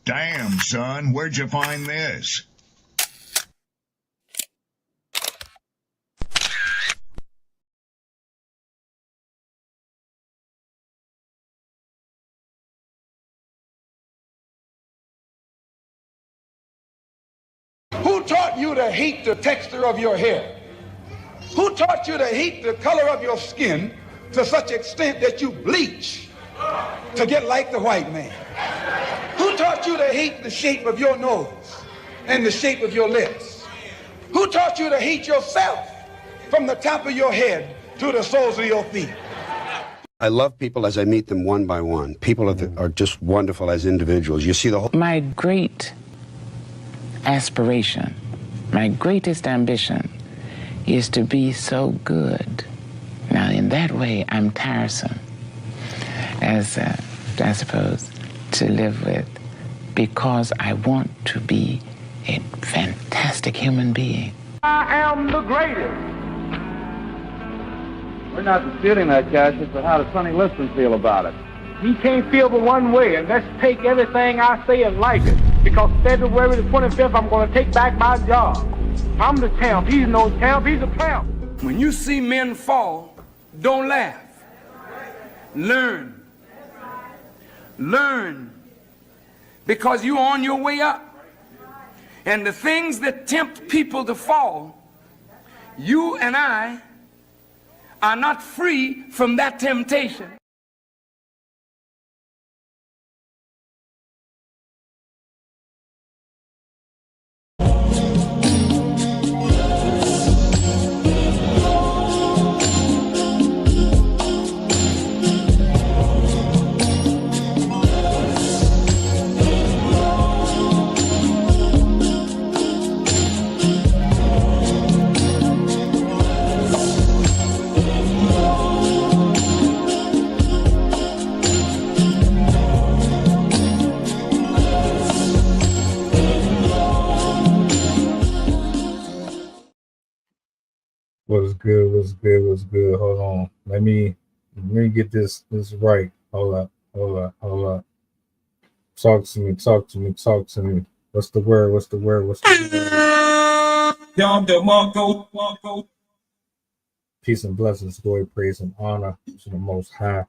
Damn, son, where'd you find this? Who taught you to hate the texture of your hair? Who taught you to hate the color of your skin to such extent that you bleach to get like the white man? Who taught you to hate the shape of your nose and the shape of your lips? Who taught you to hate yourself from the top of your head to the soles of your feet? I love people as I meet them one by one. People are just wonderful as individuals. You see the whole... My great aspiration, my greatest ambition is to be so good. Now, in that way, I'm tiresome, as I suppose, to live with, because I want to be a fantastic human being. I am the greatest. We're not disputing that, Cassius, but how does Sonny Liston feel about it? He can't feel but one way, and let's take everything I say and like it. Because February the 25th, I'm going to take back my job. I'm the champ. He's no champ. He's a tramp. When you see men fall, don't laugh. Learn. Learn. Because you're on your way up. And the things that tempt people to fall, you and I are not free from that temptation. What's good? What's good? What's good? Hold on. Let me get this right. Hold up. Talk to me. What's the word? Peace and blessings, glory, praise, and honor to the Most High.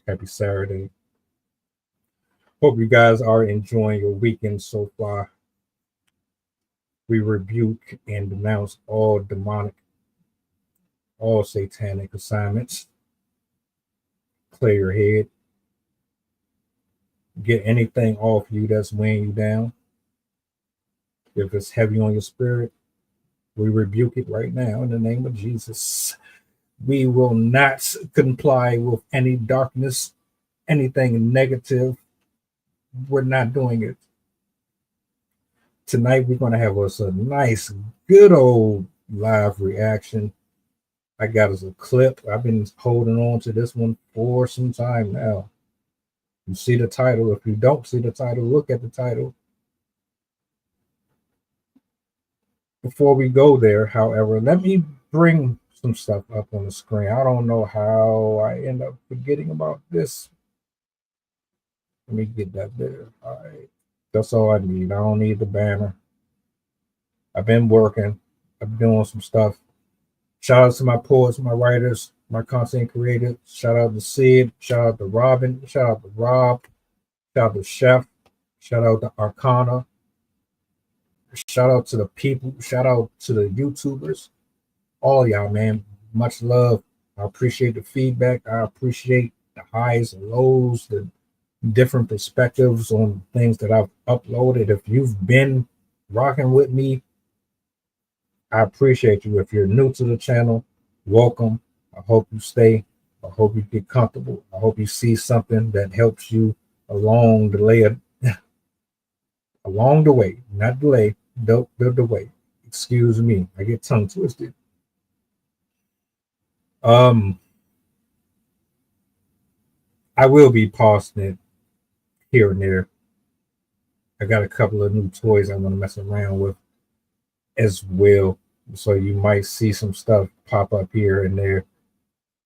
Happy Saturday. Hope you guys are enjoying your weekend so far. We rebuke and denounce all demonic, all satanic assignments. Clear your head. Get anything off you that's weighing you down. If it's heavy on your spirit, we rebuke it right now in the name of Jesus. We will not comply with any darkness, anything negative. We're not doing it. Tonight, we're going to have us a nice, good old live reaction. I got us a clip. I've been holding on to this one for some time now. You see the title. If you don't see the title, look at the title. Before we go there, however, let me bring some stuff up on the screen. I don't know how I end up forgetting about this. Let me get that there. All right. That's all I need. I don't need the banner. I've been working. I've been doing some stuff. Shout out to my poets, my writers, my content creators. Shout out to Sid. Shout out to Robin. Shout out to Rob. Shout out to Chef. Shout out to Arcana. Shout out to the people. Shout out to the YouTubers. All y'all, man. Much love. I appreciate the feedback. I appreciate the highs and lows, the different perspectives on things that I've uploaded. If you've been rocking with me, I appreciate you. If you're new to the channel, welcome. I hope you stay. I hope you get comfortable. I hope you see something that helps you along the way, not delay, the way. Excuse me, I get tongue twisted. I will be pausing it here and there. I got a couple of new toys I want to mess around with as well. So you might see some stuff pop up here and there.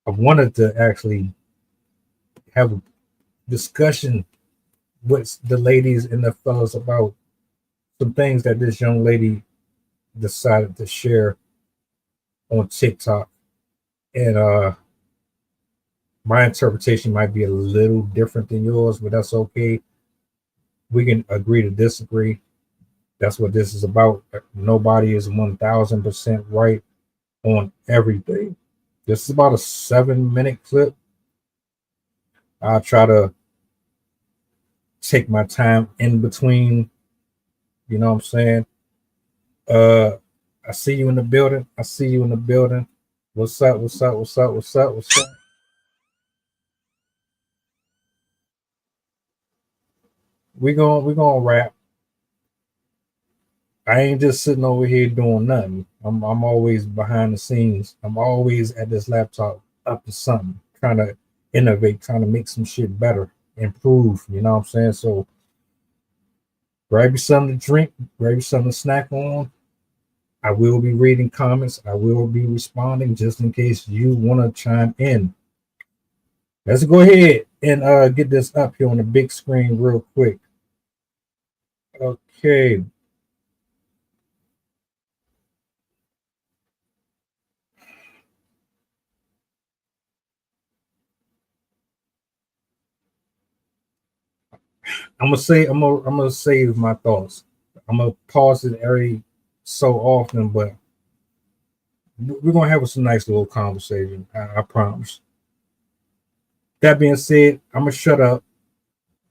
I wanted to actually have a discussion with the ladies and the fellas about some things that this young lady decided to share on TikTok. And my interpretation might be a little different than yours, but that's okay. We can agree to disagree. That's what this is about. Nobody is 1000% right on everything. This is about a 7-minute clip. I'll try to take my time in between. You know what I'm saying? I see you in the building. I see you in the building. What's up? What's up? What's up? What's up? What's up? We gonna rap. I ain't just sitting over here doing nothing. I'm always behind the scenes. I'm always at this laptop up to something, trying to innovate, trying to make some shit better, improve. You know what I'm saying? So grab you something to drink, grab you something to snack on. I will be reading comments. I will be responding just in case you want to chime in. Let's go ahead and get this up here on the big screen real quick. Okay. I'm gonna save my thoughts. I'm gonna pause it every so often, but we're gonna have some nice little conversation. I promise. That being said, I'm gonna shut up.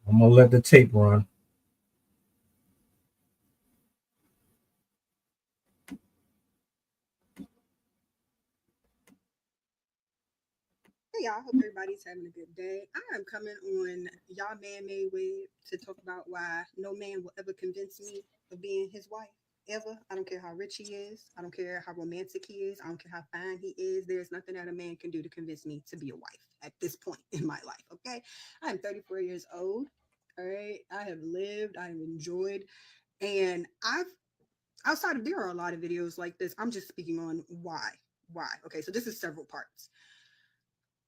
I'm gonna let the tape run. Hey y'all, hope everybody's having a good day. I am coming on y'all man-made way to talk about why no man will ever convince me of being his wife. Ever. I don't care how rich he is. I don't care how romantic he is. I don't care how fine he is. There's nothing that a man can do to convince me to be a wife at this point in my life. Okay. I'm 34 years old. All right. I have lived, I have enjoyed, and I've outside of there are a lot of videos like this. I'm just speaking on why. Why? Okay, so this is several parts.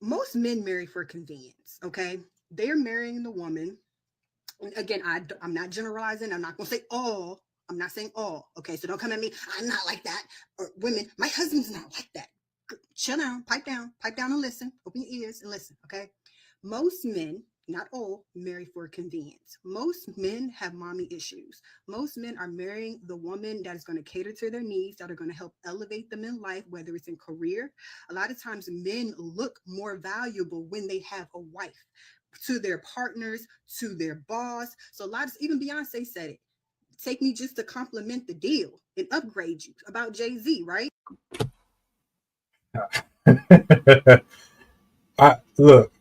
Most men marry for convenience. Okay, they're marrying the woman. Again, I'm not generalizing. I'm not going to say all. I'm not saying all. Okay, so don't come at me. I'm not like that. Or women, my husband's not like that. Chill down, pipe down and listen. Open your ears and listen. Okay, most men, not all, marry for convenience. Most men have mommy issues. Most men are marrying the woman that is going to cater to their needs, that are going to help elevate them in life, whether it's in career. A lot of times men look more valuable when they have a wife, to their partners, to their boss. So a lot of, even Beyonce said it. Take me just to compliment the deal and upgrade you, about Jay-Z, right? Look,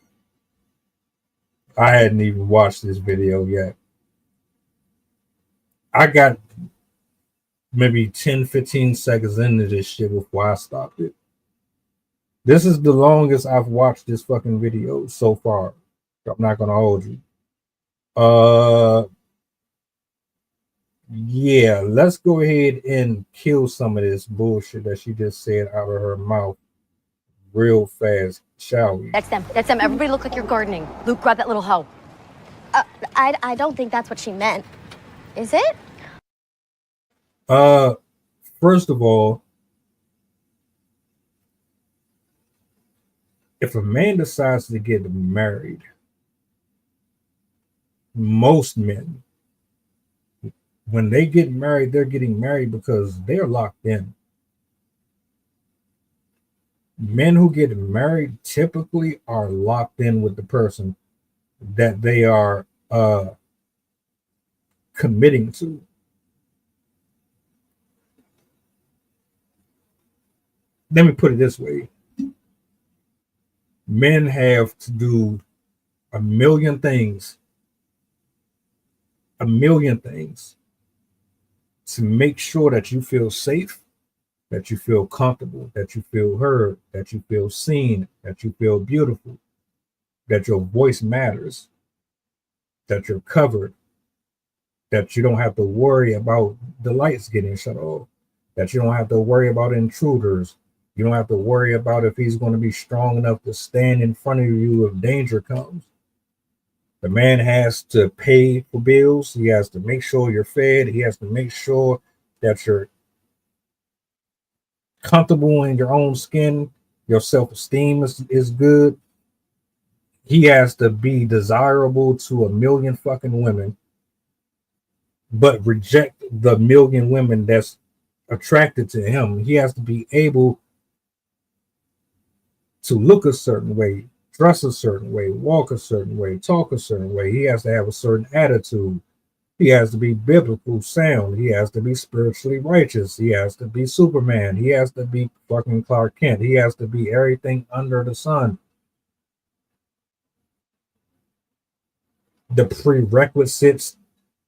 I hadn't even watched this video yet. I got maybe 10, 15 seconds into this shit before I stopped it. This is the longest I've watched this fucking video so far. I'm not gonna hold you. Yeah, let's go ahead and kill some of this bullshit that she just said out of her mouth real fast, shall we? That's them. That's them. Everybody look like you're gardening. Luke, grab that little hoe. I don't think that's what she meant. Is it? First of all, if a man decides to get married, most men, when they get married, they're getting married because they're locked in. Men who get married typically are locked in with the person that they are committing to. Let me put it this way. Men have to do a million things to make sure that you feel safe, that you feel comfortable, that you feel heard, that you feel seen, that you feel beautiful, that your voice matters, that you're covered, that you don't have to worry about the lights getting shut off, that you don't have to worry about intruders. You don't have to worry about if he's going to be strong enough to stand in front of you if danger comes. The man has to pay for bills. He has to make sure you're fed. He has to make sure that you're comfortable in your own skin. Your self-esteem is good. He has to be desirable to a million fucking women, but reject the million women that's attracted to him. He has to be able to look a certain way, dress a certain way, walk a certain way, talk a certain way. He has to have a certain attitude. He has to be biblical sound. He has to be spiritually righteous. He has to be Superman. He has to be fucking Clark Kent. He has to be everything under the sun. The prerequisites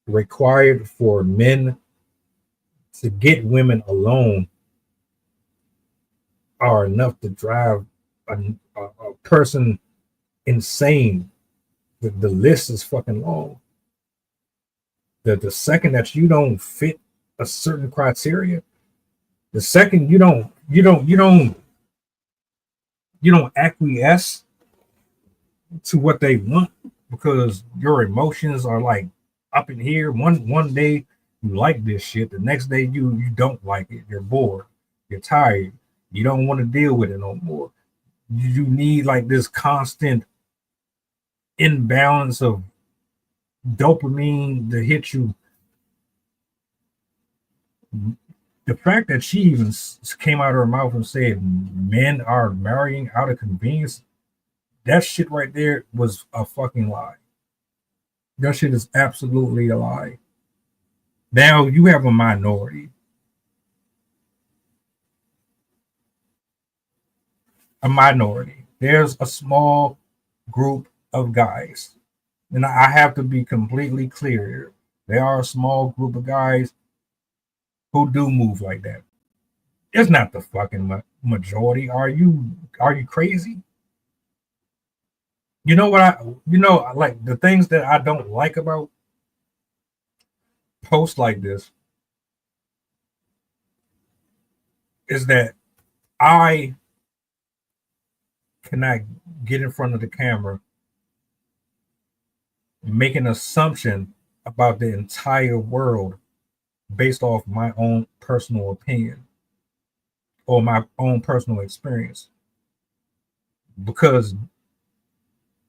required for men to get women alone are enough to drive a person insane. The list is fucking long. The second that you don't fit a certain criteria, the second you don't acquiesce to what they want because your emotions are like up in here. One day you like this shit, the next day you don't like it. You're bored, you're tired, you don't want to deal with it no more. You need like this constant imbalance of dopamine to hit you. The fact that she even came out of her mouth and said men are marrying out of convenience, that shit right there was a fucking lie. That shit is absolutely a lie. Now you have a minority. A minority. There's a small group of guys, and I have to be completely clear here. There are a small group of guys who do move like that. It's not the fucking majority. Are you crazy? You know what like the things that I don't like about posts like this is that I cannot get in front of the camera and make an assumption about the entire world based off my own personal opinion or my own personal experience, because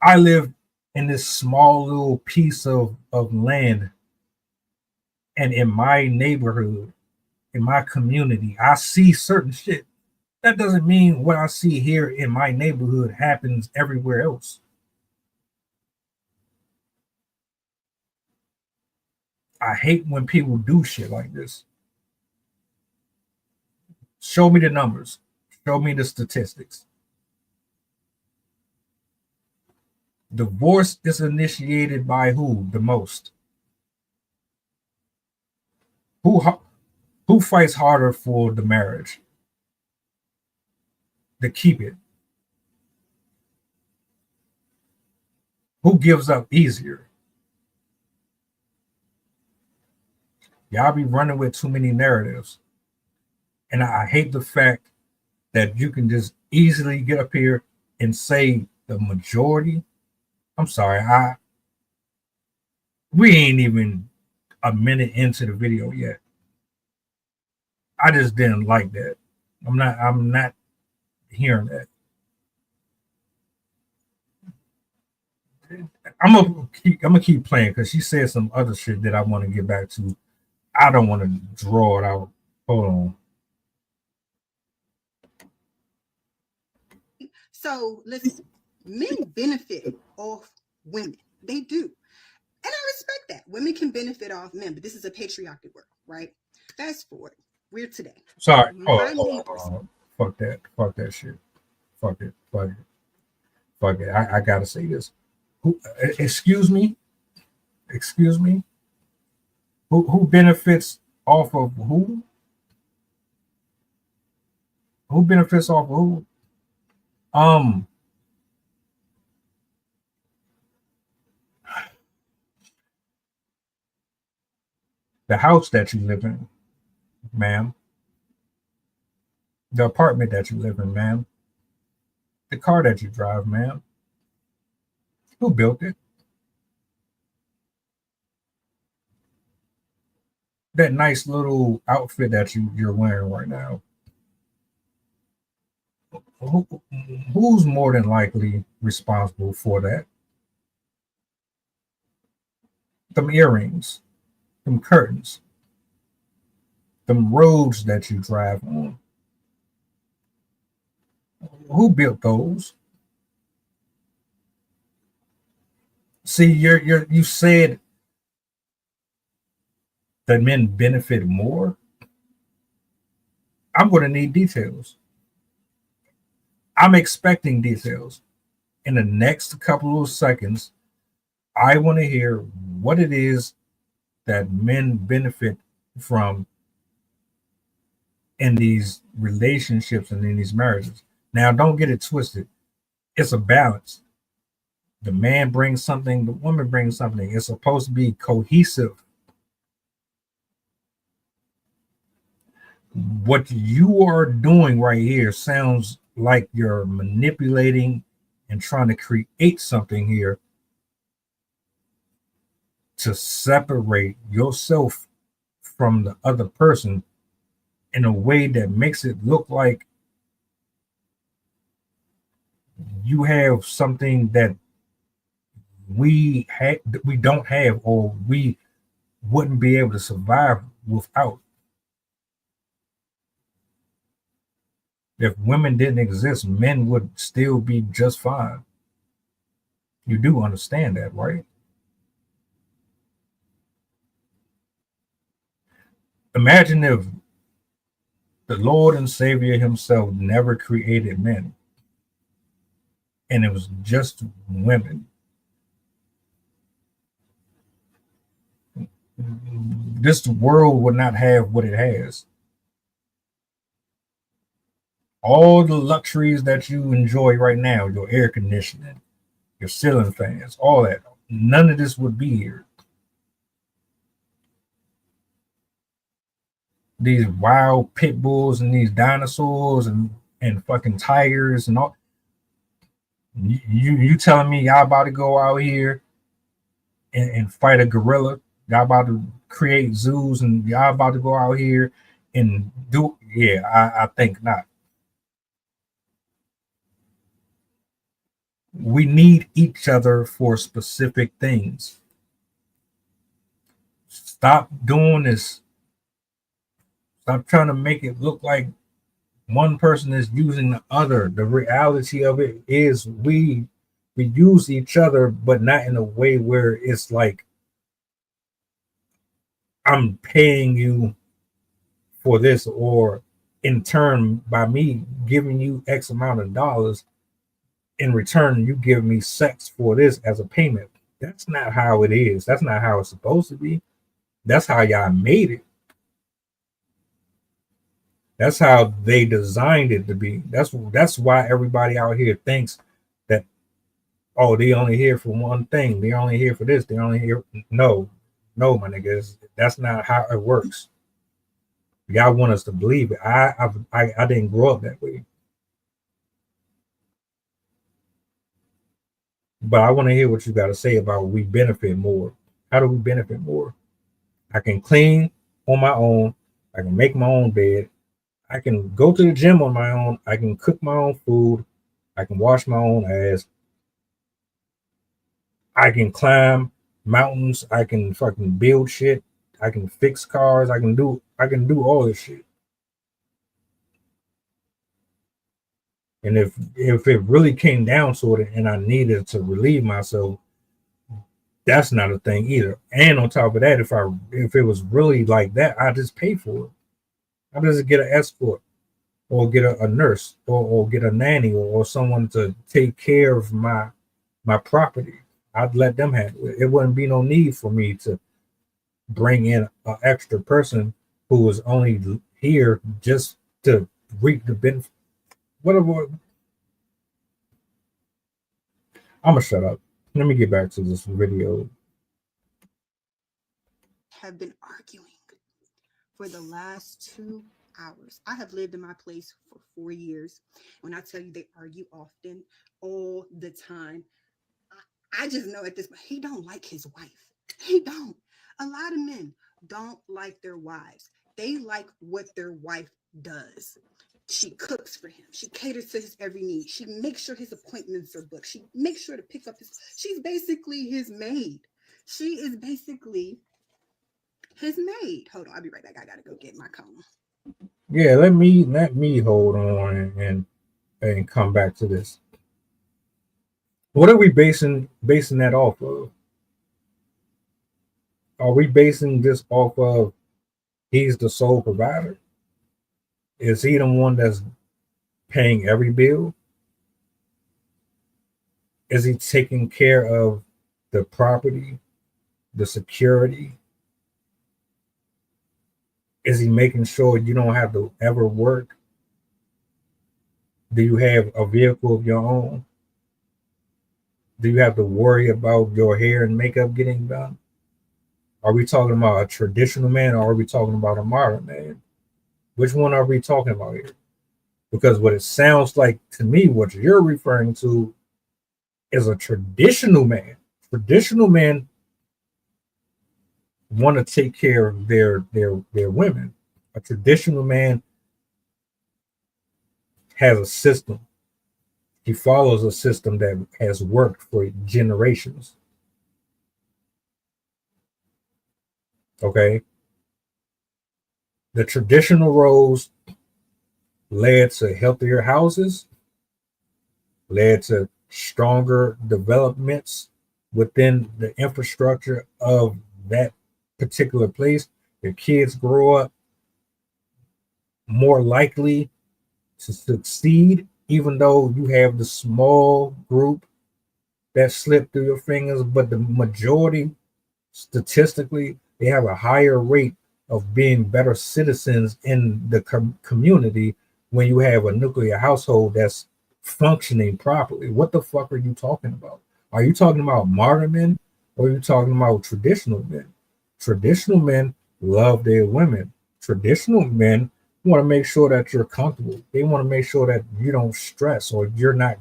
I live in this small little piece of land, and in my neighborhood, in my community, I see certain shit. That doesn't mean what I see here in my neighborhood happens everywhere else. I hate when people do shit like this. Show me the numbers. Show me the statistics. Divorce is initiated by who the most? Who fights harder for the marriage? To keep it? Who gives up easier? Y'all be running with too many narratives. And I hate the fact that you can just easily get up here and say the majority. I'm sorry, we ain't even a minute into the video yet. I just didn't like that. I'm not hearing that. I'm gonna keep playing because she said some other shit that I want to get back to. I don't want to draw it out. Hold on. So listen, men benefit off women. They do. And I respect that. Women can benefit off men, but this is a patriarchal world, right? Fast forward. We're today. Sorry. Hold on. Fuck that. Fuck that shit. Fuck it. Fuck it. Fuck it. I gotta say this. Excuse me? Excuse me? Who benefits off of who? Who benefits off of who? The house that you live in, ma'am. The apartment that you live in, ma'am. The car that you drive, ma'am. Who built it? that nice little outfit that you're wearing right now, who's more than likely responsible for that? Them earrings, them curtains, them roads that you drive on. Who built those? See, you said that men benefit more. I'm going to need details. I'm expecting details. In the next couple of seconds, I want to hear what it is that men benefit from in these relationships and in these marriages. Now, don't get it twisted. It's a balance. The man brings something, the woman brings something. It's supposed to be cohesive. What you are doing right here sounds like you're manipulating and trying to create something here to separate yourself from the other person in a way that makes it look like you have something that we don't have, or we wouldn't be able to survive without. If women didn't exist, men would still be just fine. You do understand that, right? Imagine if the Lord and Savior himself never created men and it was just women. This world would not have what it has. All the luxuries that you enjoy right now, your air conditioning, your ceiling fans, all that, none of this would be here. These wild pit bulls and these dinosaurs and fucking tigers and all. You telling me y'all about to go out here and fight a gorilla? Y'all about to create zoos and y'all about to go out here and do? Yeah, I think not. We need each other for specific things. Stop doing this. Stop trying to make it look like one person is using the other. The reality of it is we use each other, but not in a way where it's like I'm paying you for this, or in turn by me giving you X amount of dollars, in return you give me sex for this as a payment. That's not how it is. That's not how it's supposed to be. That's how y'all made it. That's how they designed it to be. That's why everybody out here thinks that, oh, they only here for one thing. They're only here for this. They're only here. No, my niggas. That's not how it works. Y'all want us to believe it. I didn't grow up that way. But I want to hear what you got to say about we benefit more. How do we benefit more? I can clean on my own. I can make my own bed. I can go to the gym on my own. I can cook my own food. I can wash my own ass. I can climb mountains. I can fucking build shit. I can fix cars. I can do all this shit. And if it really came down to it and I needed to relieve myself, that's not a thing either. And on top of that, if it was really like that, I just pay for it. I just get an escort, or get a nurse, or get a nanny, or someone to take care of my property. I'd let them handle it. It wouldn't be no need for me to bring in an extra person who was only here just to reap the benefit. Whatever. I'm gonna shut up. Let me get back to this video. Have been arguing for the last 2 hours. I have lived in my place for 4 years. When I tell you they argue often, all the time, I just know at this point, he don't like his wife. He don't. A lot of men don't like their wives. They like what their wife does. She cooks for him. She caters to his every need. She makes sure his appointments are booked. She makes sure to pick up his. She's basically his maid. She is basically his maid. Hold on, I'll be right back. I gotta go get my comb. Yeah, let me hold on and come back to this. What are we basing that off of? Are we basing this off of he's the sole provider? Is he the one that's paying every bill? Is he taking care of the property, the security? Is he making sure you don't have to ever work? Do you have a vehicle of your own? Do you have to worry about your hair and makeup getting done? Are we talking about a traditional man or are we talking about a modern man? Which one are we talking about here? Because what it sounds like to me, what you're referring to is a traditional man. Traditional men want to take care of their women. A traditional man has a system. He follows a system that has worked for generations. Okay. The traditional roles led to healthier houses, led to stronger developments within the infrastructure of that particular place. The kids grow up more likely to succeed, even though you have the small group that slip through your fingers, but the majority, statistically, they have a higher rate of being better citizens in the community when you have a nuclear household that's functioning properly. What the fuck are you talking about? Are you talking about modern men or are you talking about traditional men? Traditional men love their women. Traditional men want to make sure that you're comfortable. They want to make sure that you don't stress or you're not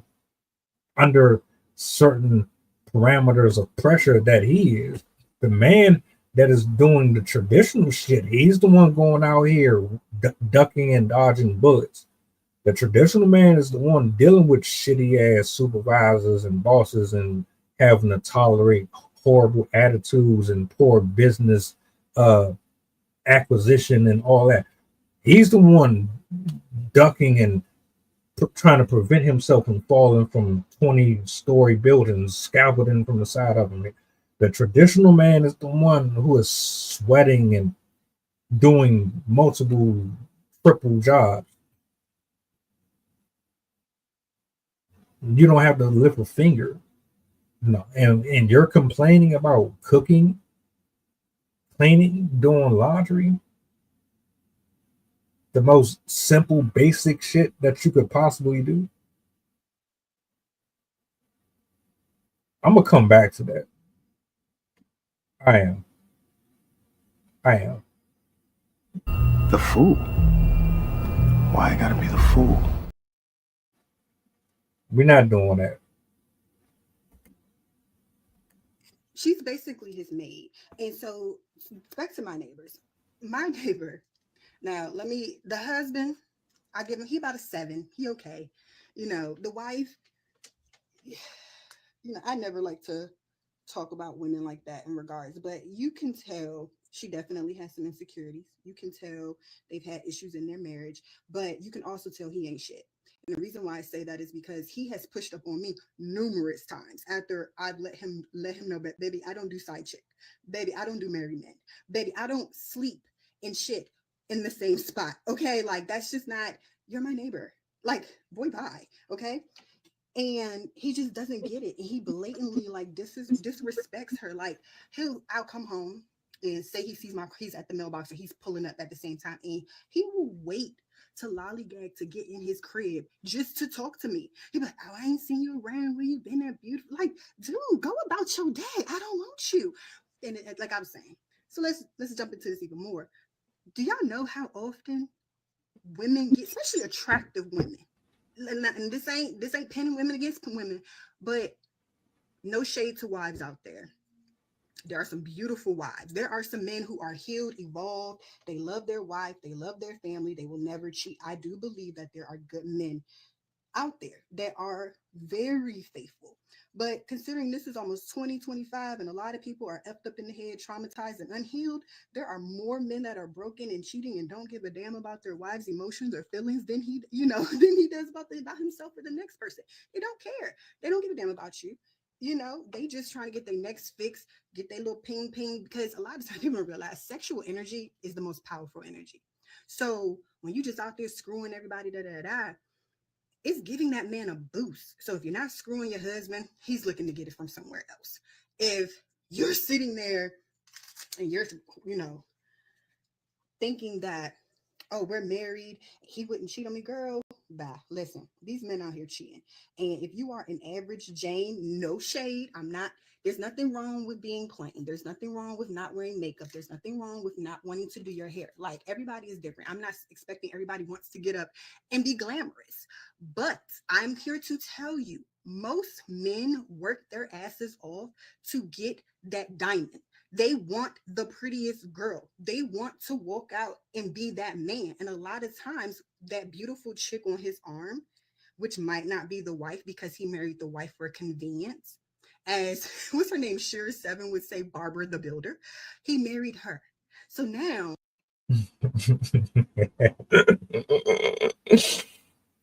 under certain parameters of pressure that he is. The man that is doing the traditional shit, he's the one going out here ducking and dodging bullets. The traditional man is the one dealing with shitty ass supervisors and bosses and having to tolerate horrible attitudes and poor business acquisition and all that. He's the one ducking and trying to prevent himself from falling from 20-story buildings, scaffolding from the side of him. The traditional man is the one who is sweating and doing multiple triple jobs. You don't have to lift a finger. No, and you're complaining about cooking, cleaning, doing laundry. The most simple, basic shit that you could possibly do. I'm gonna come back to that. I am. The fool? Why I gotta be the fool? We're not doing that. She's basically his maid. And so back to my neighbors. My neighbor, now the husband, I give him, he about a 7. He okay. The wife, I never like to talk about women like that in regards, but you can tell she definitely has some insecurities. You can tell they've had issues in their marriage, but you can also tell he ain't shit. And the reason why I say that is because he has pushed up on me numerous times after I've let him know that, baby, I don't do side chick. Baby, I don't do married men. Baby, I don't sleep and shit in the same spot. Okay, like that's just not. You're my neighbor. Like, boy, bye. Okay. And he just doesn't get it. And he blatantly like disrespects her. Like I'll come home and say he's at the mailbox and he's pulling up at the same time. And he will wait to lollygag to get in his crib just to talk to me. He'll be like, oh, I ain't seen you around. Where you been there? Beautiful. Like, dude, go about your day. I don't want you. And like I was saying. So let's jump into this even more. Do y'all know how often women get, especially attractive women, and this ain't pinning women against women, but no shade to wives out there. There are some beautiful wives. There are some men who are healed, evolved. They love their wife. They love their family. They will never cheat. I do believe that there are good men out there that are very faithful. But considering this is almost 2025 and a lot of people are effed up in the head, traumatized and unhealed, there are more men that are broken and cheating and don't give a damn about their wives' emotions or feelings than he, than he does about himself or the next person. They don't care. They don't give a damn about you. They just trying to get their next fix, get their little ping ping, because a lot of times people don't realize sexual energy is the most powerful energy. So when you just out there screwing everybody, it's giving that man a boost. So if you're not screwing your husband, he's looking to get it from somewhere else. If you're sitting there and you're, thinking that, oh, we're married, he wouldn't cheat on me, girl. Bye. Listen, these men out here cheating. And if you are an average Jane, no shade. There's nothing wrong with being plain. There's nothing wrong with not wearing makeup. There's nothing wrong with not wanting to do your hair. Like, everybody is different. I'm not expecting everybody wants to get up and be glamorous. But I'm here to tell you, most men work their asses off to get that diamond. They want the prettiest girl. They want to walk out and be that man. And a lot of times, that beautiful chick on his arm, which might not be the wife because he married the wife for convenience, as what's her name, Sheer Seven would say, Barbara the Builder, he married her. So now.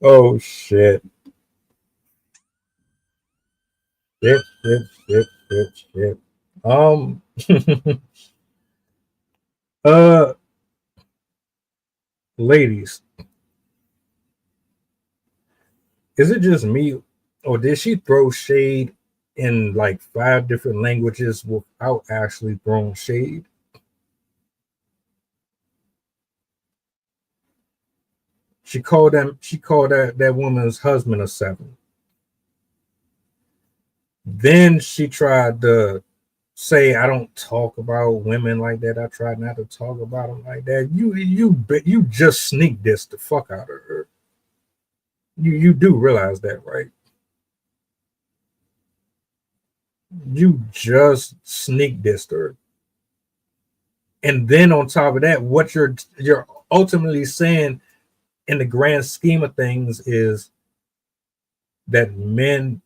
Oh shit. Shit. Ladies, is it just me, or did she throw shade in like 5 different languages without actually throwing shade? She called that woman's husband a 7. Then she tried to say, I don't talk about women like that. I try not to talk about them like that. You just sneak this the fuck out of her. You do realize that, right? You just sneak dissed her. And then on top of that, what you're ultimately saying in the grand scheme of things is that men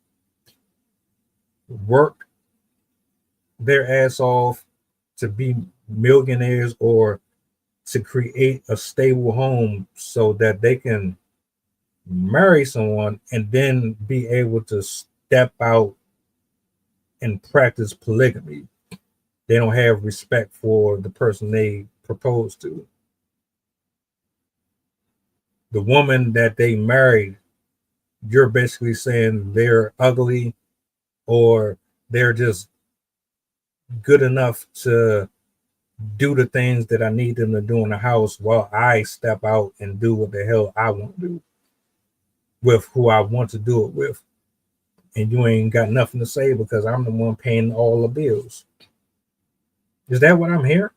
work their ass off to be millionaires or to create a stable home so that they can marry someone and then be able to step out and practice polygamy. They don't have respect for the person they propose to. The woman that they married, you're basically saying they're ugly or they're just good enough to do the things that I need them to do in the house while I step out and do what the hell I want to do with who I want to do it with. And you ain't got nothing to say because I'm the one paying all the bills. Is that what I'm hearing?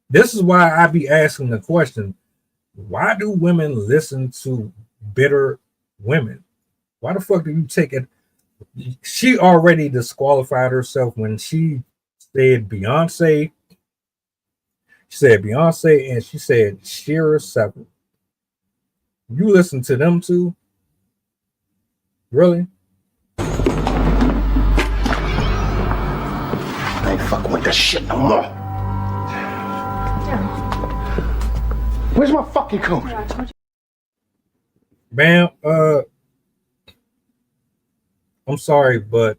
This is why I be asking the question, why do women listen to bitter women? Why the fuck do you take it? She already disqualified herself when she said Beyonce. She said Beyonce and she said Sheer 7. You listen to them too? Really? I ain't fucking with this shit no more. Where's my fucking coat? Ma'am, I'm sorry, but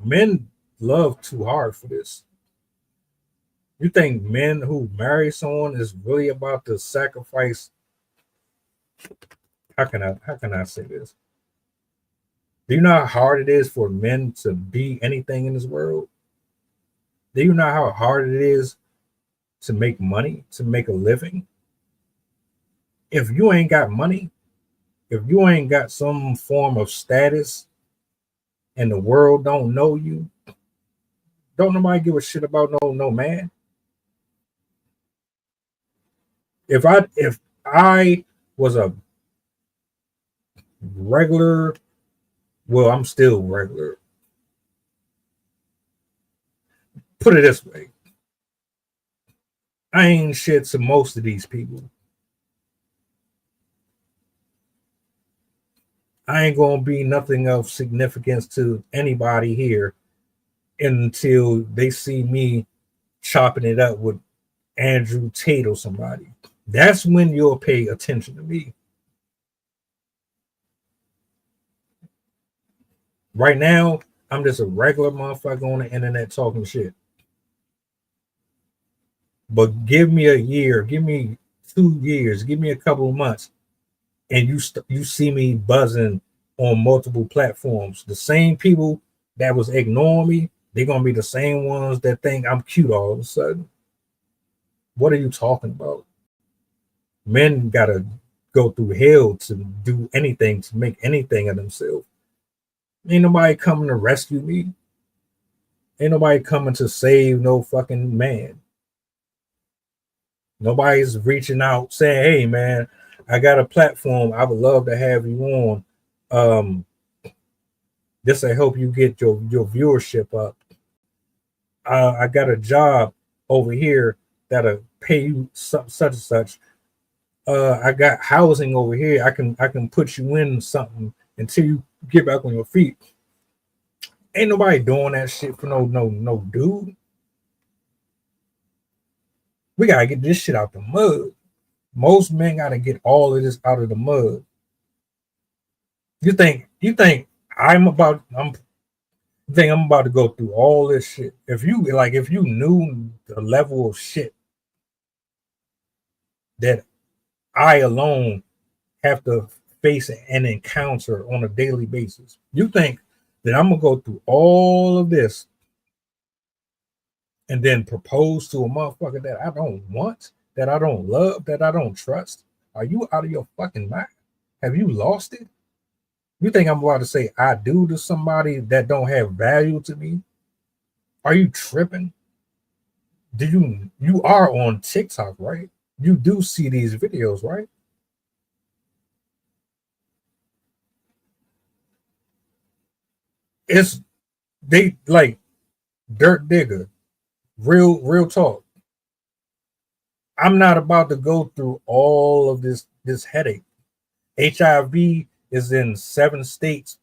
men love too hard for this. You think men who marry someone is really about to sacrifice? How can I say this? Do you know how hard it is for men to be anything in this world? Do you know how hard it is to make money, to make a living? If you ain't got money, if you ain't got some form of status and the world don't know you, don't nobody give a shit about no man. If I was a regular, well, I'm still regular. put it this way. I ain't shit to most of these people. I ain't gonna be nothing of significance to anybody here until they see me chopping it up with Andrew Tate or somebody. That's when you'll pay attention to me. Right now, I'm just a regular motherfucker on the internet talking shit. But give me a year, give me 2 years, give me a couple of months, and you see me buzzing on multiple platforms. The same people that was ignoring me, they're gonna be the same ones that think I'm cute all of a sudden. What are you talking about? Men gotta go through hell to do anything, to make anything of themselves. Ain't nobody coming to rescue me. Ain't nobody coming to save no fucking man. Nobody's reaching out saying, hey man, I got a platform. I would love to have you on. This will help you get your viewership up. I got a job over here that'll pay you such and such. I got housing over here. I can put you in something until you get back on your feet. Ain't nobody doing that shit for no dude. We gotta get this shit out the mud. Most men gotta get all of this out of the mud. You think I'm about to go through all this shit? If you knew the level of shit that I alone have to face and encounter on a daily basis, you think that I'm gonna go through all of this and then propose to a motherfucker that I don't want, that I don't love, that I don't trust? Are you out of your fucking mind? Have you lost it? You think I'm about to say I do to somebody that don't have value to me? Are you tripping? You are on TikTok, right? You do see these videos, right? They like dirt digger, real talk. I'm not about to go through all of this headache. HIV is in 7 states.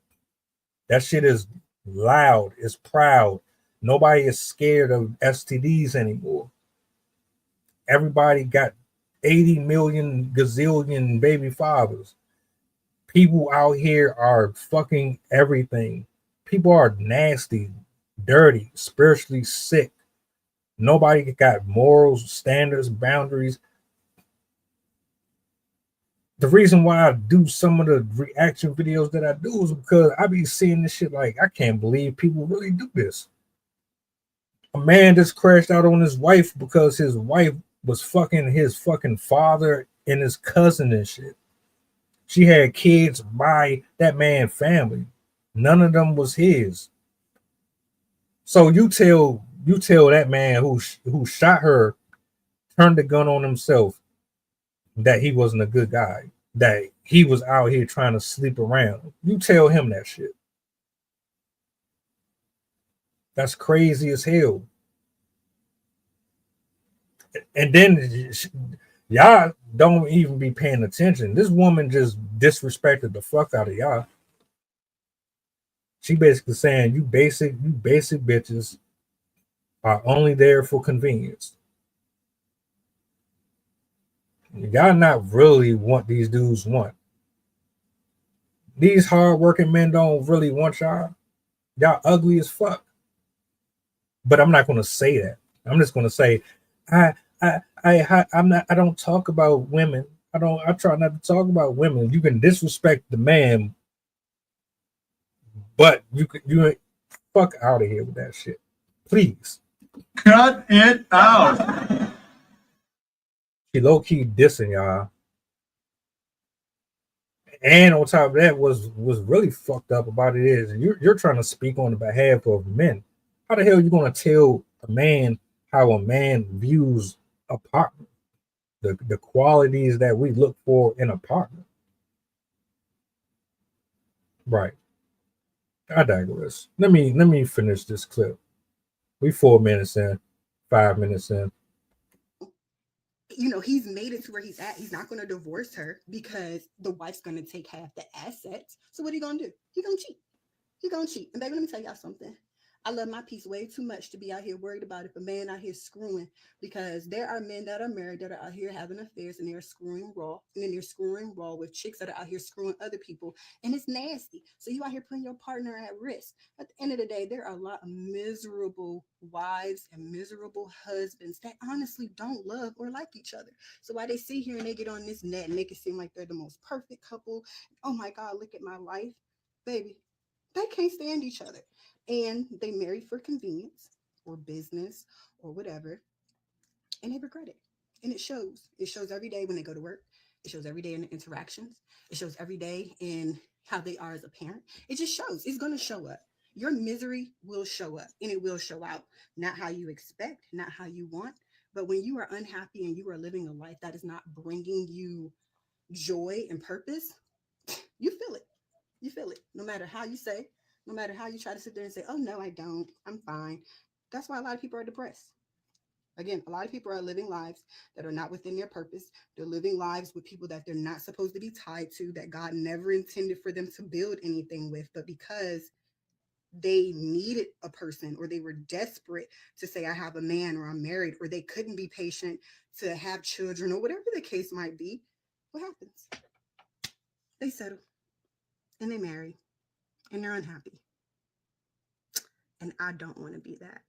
That shit is loud, it's proud. Nobody is scared of STDs anymore. Everybody got 80 million gazillion baby fathers. People out here are fucking everything. People are nasty, dirty, spiritually sick. Nobody got morals, standards, boundaries. The reason why I do some of the reaction videos that I do is because I be seeing this shit like, I can't believe people really do this. A man just crashed out on his wife because his wife was fucking his fucking father and his cousin and shit. She had kids by that man's family. None of them was his. So you tell that man who shot her, turned the gun on himself, that he wasn't a good guy, that he was out here trying to sleep around. You tell him that shit. That's crazy as hell. And then y'all don't even be paying attention. This woman just disrespected the fuck out of y'all. She basically saying you basic bitches are only there for convenience. Y'all not really what these dudes want. These hardworking men don't really want y'all. Y'all ugly as fuck. But I'm not going to say that. I'm just going to say, I don't talk about women. I try not to talk about women. You can disrespect the man, but you fuck out of here with that shit. Please. Cut it out. She low-key dissing y'all. And on top of that, was really fucked up about it is you're trying to speak on the behalf of men. How the hell are you going to tell a man how a man views a partner? The qualities that we look for in a partner. Right. I digress. Let me finish this clip. We 4 minutes in, 5 minutes in. You know, he's made it to where he's at. He's not going to divorce her because the wife's going to take half the assets. So what are you going to do? He going to cheat. He going to cheat. And baby, let me tell y'all something. I love my peace way too much to be out here worried about if a man out here screwing, because there are men that are married that are out here having affairs and they're screwing raw, and then they're screwing raw with chicks that are out here screwing other people, and it's nasty. So you out here putting your partner at risk. At the end of the day, there are a lot of miserable wives and miserable husbands that honestly don't love or like each other. So while they sit here and they get on this net and make it seem like they're the most perfect couple, oh my God, look at my life, baby, they can't stand each other. And they married for convenience or business or whatever, and they regret it. And it shows. It shows every day when they go to work. It shows every day in the interactions. It shows every day in how they are as a parent. It just shows. It's going to show up. Your misery will show up, and it will show out. Not how you expect, not how you want, but when you are unhappy and you are living a life that is not bringing you joy and purpose, you feel it. You feel it. No matter how you say, no matter how you try to sit there and say, oh, no, I don't. I'm fine. That's why a lot of people are depressed. Again, a lot of people are living lives that are not within their purpose. They're living lives with people that they're not supposed to be tied to, that God never intended for them to build anything with. But because they needed a person, or they were desperate to say, I have a man, or I'm married, or they couldn't be patient to have children, or whatever the case might be, what happens? They settle and they marry. And they're unhappy. And I don't want to be that.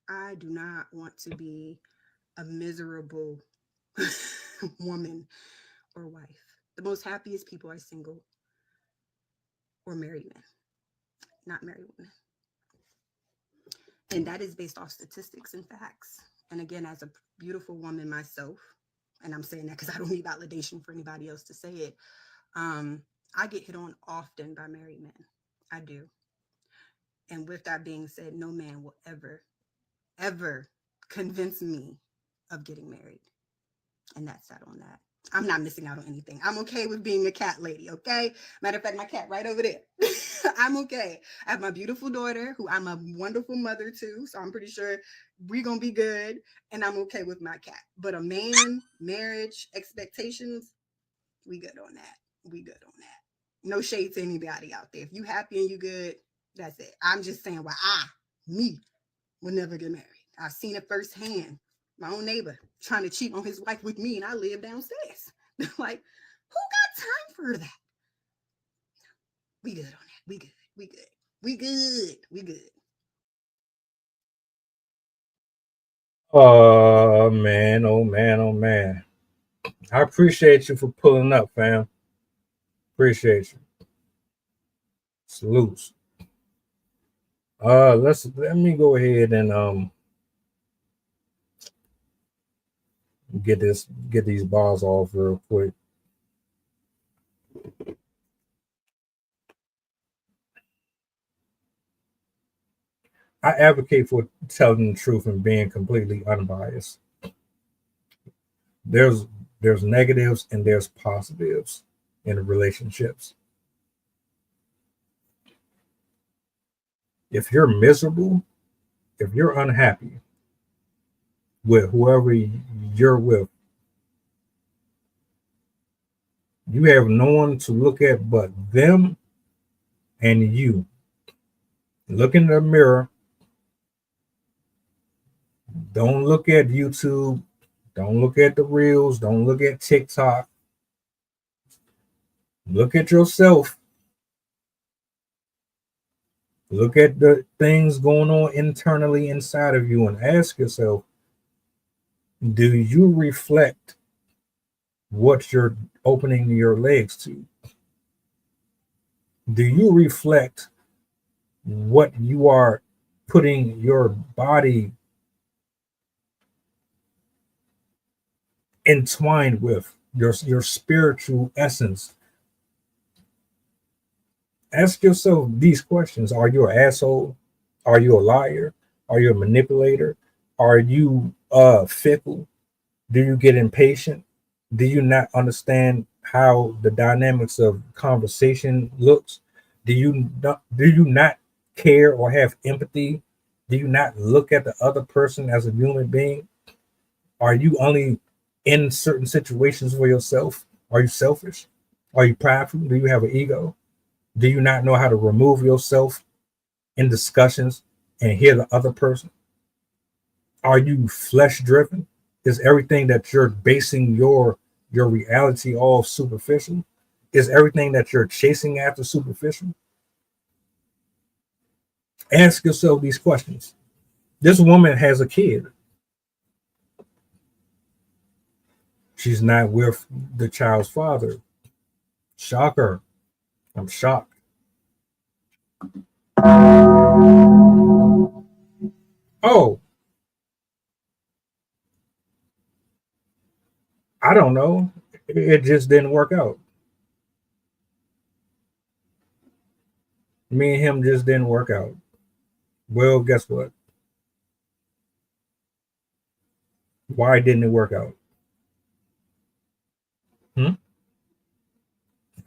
I do not want to be a miserable woman or wife. The most happiest people are single or married men, not married women. And that is based off statistics and facts. And again, as a beautiful woman myself, and I'm saying that because I don't need validation for anybody else to say it, I get hit on often by married men. I do. And with that being said, no man will ever convince me of getting married. And that's that on that. I'm not missing out on anything. I'm okay with being a cat lady, okay? Matter of fact, my cat right over there. I'm okay. I have my beautiful daughter, who I'm a wonderful mother to, so I'm pretty sure we're going to be good, and I'm okay with my cat. But a man, marriage, expectations, we good on that. We good on that. No shade to anybody out there. If you happy and you good, that's it. I'm just saying why me, will never get married. I've seen it firsthand. My own neighbor trying to cheat on his wife with me, and I live downstairs. Like, who got time for that? We good on that. We good. We good. We good. We good. Oh man, oh man, oh man. I appreciate you for pulling up, fam. Appreciate you. Salutes. Let me go ahead and get these bars off real quick. I advocate for telling the truth and being completely unbiased. There's negatives and there's positives in relationships. If you're miserable, if you're unhappy with whoever you're with, you have no one to look at but them and you. Look in the mirror. Don't look at YouTube. Don't look at the reels. Don't look at TikTok. Look at yourself. Look at the things going on internally inside of you and ask yourself, do you reflect what you're opening your legs to? Do you reflect what you are putting your body entwined with, your spiritual essence? Ask yourself these questions. Are you an asshole? Are you a liar? Are you a manipulator? Are you fickle? Do you get impatient? Do you not understand how the dynamics of conversation looks? Do you not care or have empathy Do you not look at the other person as a human being? Are you only in certain situations for yourself? Are you selfish? Are you prideful? Do you have an ego? Do you not know how to remove yourself in discussions and hear the other person? Are you flesh driven? Is everything that you're basing your reality all superficial? Is everything that you're chasing after superficial? Ask yourself these questions. This woman has a kid. She's not with the child's father. Shocker. I'm shocked. Oh, I don't know. It just didn't work out. Me and him just didn't work out. Well, guess what? Why didn't it work out?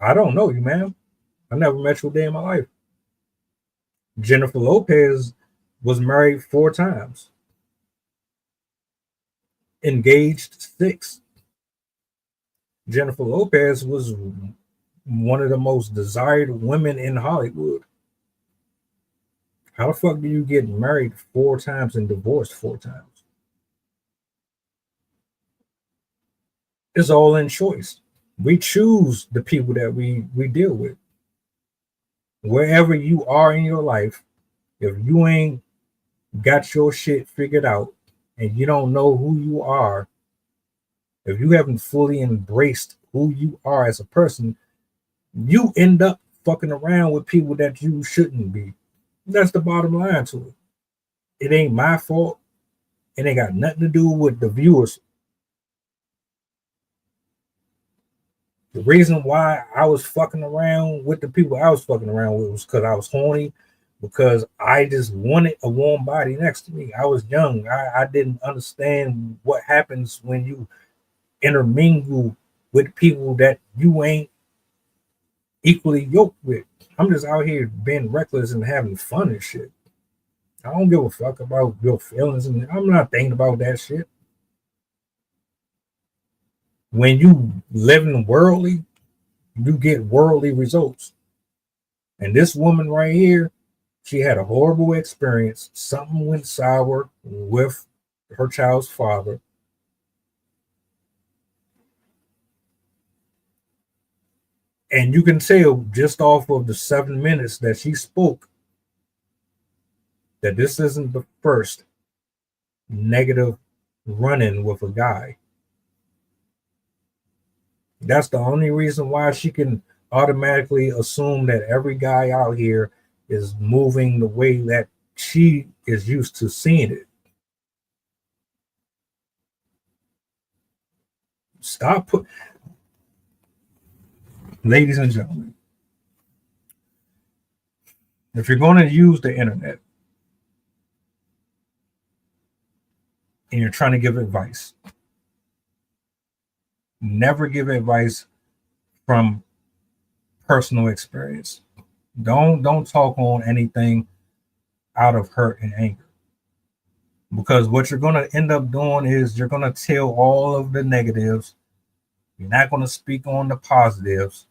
I don't know you, ma'am. I never met you a day in my life. Jennifer Lopez was married 4 times. Engaged 6. Jennifer Lopez was one of the most desired women in Hollywood. How the fuck do you get married 4 times and divorced 4 times? It's all in choice. We choose the people that we deal with. Wherever you are in your life, if you ain't got your shit figured out and you don't know who you are, if you haven't fully embraced who you are as a person, you end up fucking around with people that you shouldn't be. That's the bottom line to it. It ain't my fault. It ain't got nothing to do with the viewers. The reason why I was fucking around with the people I was fucking around with was because I was horny, because I just wanted a warm body next to me. I was young. I didn't understand what happens when you intermingle with people that you ain't equally yoked with. I'm just out here being reckless and having fun and shit. I don't give a fuck about your feelings, and I'm not thinking about that shit. When you living worldly, you get worldly results. And this woman right here, she had a horrible experience. Something went sour with her child's father. And you can tell just off of the 7 minutes that she spoke that this isn't the first negative run-in with a guy. That's the only reason why she can automatically assume that every guy out here is moving the way that she is used to seeing it. Ladies and gentlemen, if you're going to use the internet and you're trying to give advice, never give advice from personal experience. Don't talk on anything out of hurt and anger, because what you're going to end up doing is you're going to tell all of the negatives. You're not going to speak on the positives,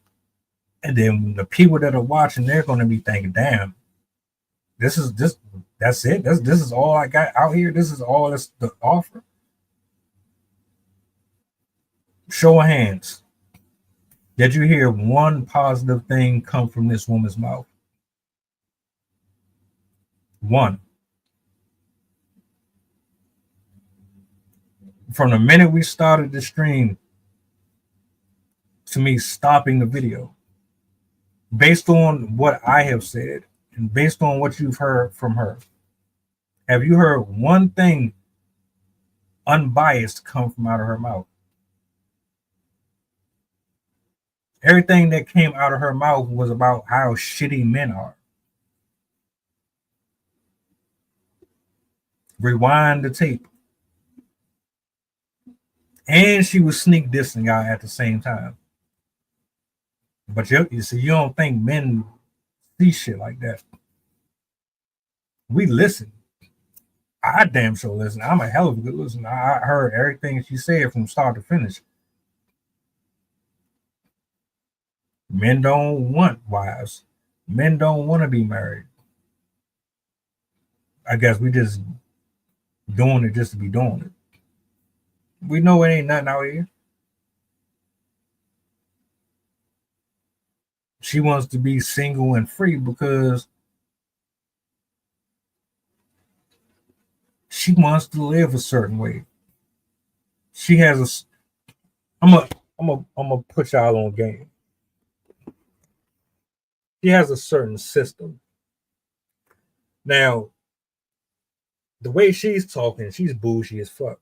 and then the people that are watching, they're going to be thinking, damn, that's it. This is all I got out here. This is all that's the offer. Show of hands. Did you hear one positive thing come from this woman's mouth? One. From the minute we started the stream to me stopping the video, based on what I have said and based on what you've heard from her, have you heard one thing unbiased come from out of her mouth? Everything that came out of her mouth was about how shitty men are. Rewind the tape. And she was sneak dissing y'all at the same time. But you see, you don't think men see shit like that. We listen. I damn sure listen. I'm a hell of a good listener. I heard everything she said from start to finish. Men don't want wives. Men don't want to be married. I guess we just doing it just to be doing it. We know it ain't nothing out here. She wants to be single and free because she wants to live a certain way. She has a. I'm gonna put y'all on game. She has a certain system. Now, the way she's talking, she's bougie as fuck.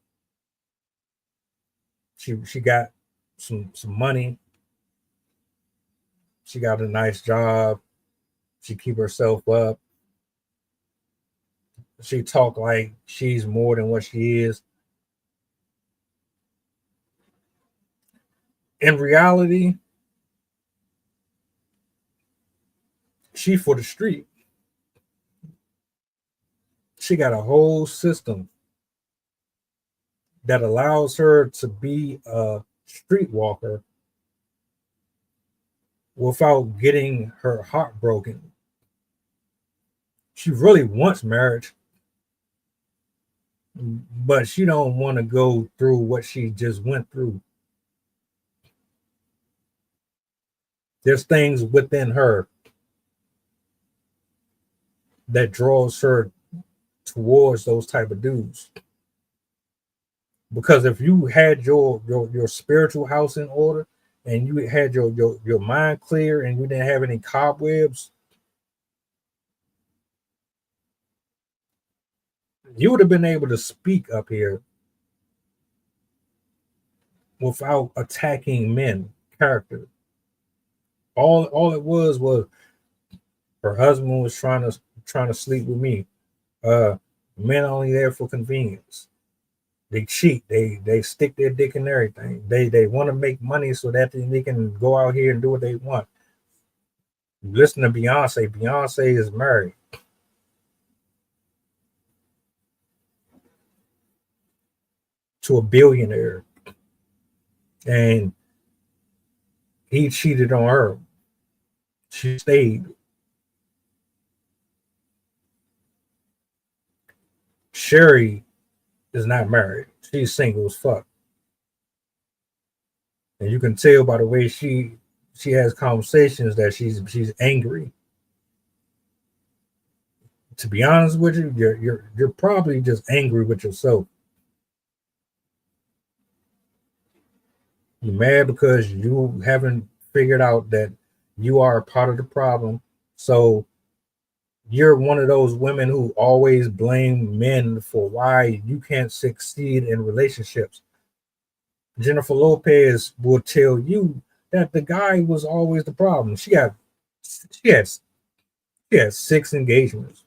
She got some money. She got a nice job. She keep herself up. She talk like she's more than what she is. In reality, she for the street. She got a whole system that allows her to be a streetwalker without getting her heart broken. She really wants marriage, but she don't want to go through what she just went through. There's things within her that draws her towards those type of dudes. Because if you had your spiritual house in order and you had your mind clear and you didn't have any cobwebs, you would have been able to speak up here without attacking men character. All it was her husband was trying to sleep with me. Men only there for convenience. They cheat. They stick their dick in everything. They want to make money so that they can go out here and do what they want. Listen to Beyonce. Beyonce is married. To a billionaire. And he cheated on her. She stayed. Sherry is not married. She's single as fuck. And you can tell by the way she has conversations that she's angry. To be honest with you, you're probably just angry with yourself. You're mad because you haven't figured out that you are a part of the problem. So you're one of those women who always blame men for why you can't succeed in relationships. Jennifer Lopez will tell you that the guy was always the problem. She had 6 engagements.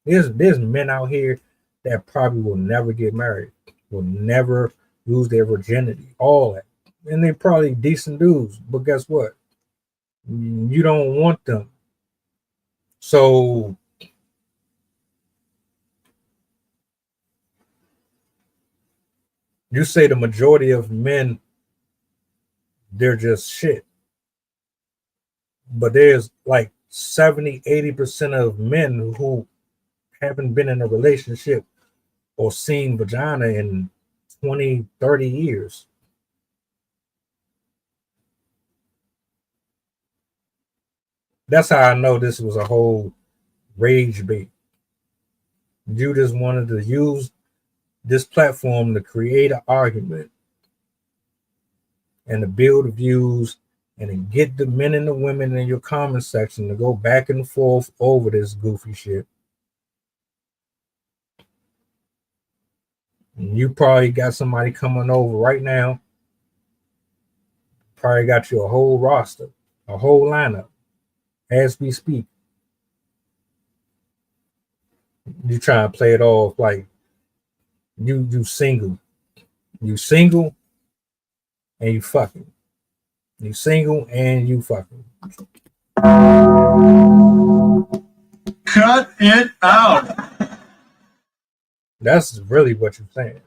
There's men out here that probably will never get married, will never lose their virginity, all that. And they're probably decent dudes, but guess what? You don't want them. So you say the majority of men, they're just shit. But there's like 70-80% of men who haven't been in a relationship or seen vagina in 20-30 years. That's how I know this was a whole rage bait. You just wanted to use this platform to create an argument and to build views and to get the men and the women in your comment section to go back and forth over this goofy shit. And you probably got somebody coming over right now. Probably got you a whole roster, a whole lineup as we speak. You try to play it off like you single. You single and you fucking. You single and you fucking. Cut it out. That's really what you're saying.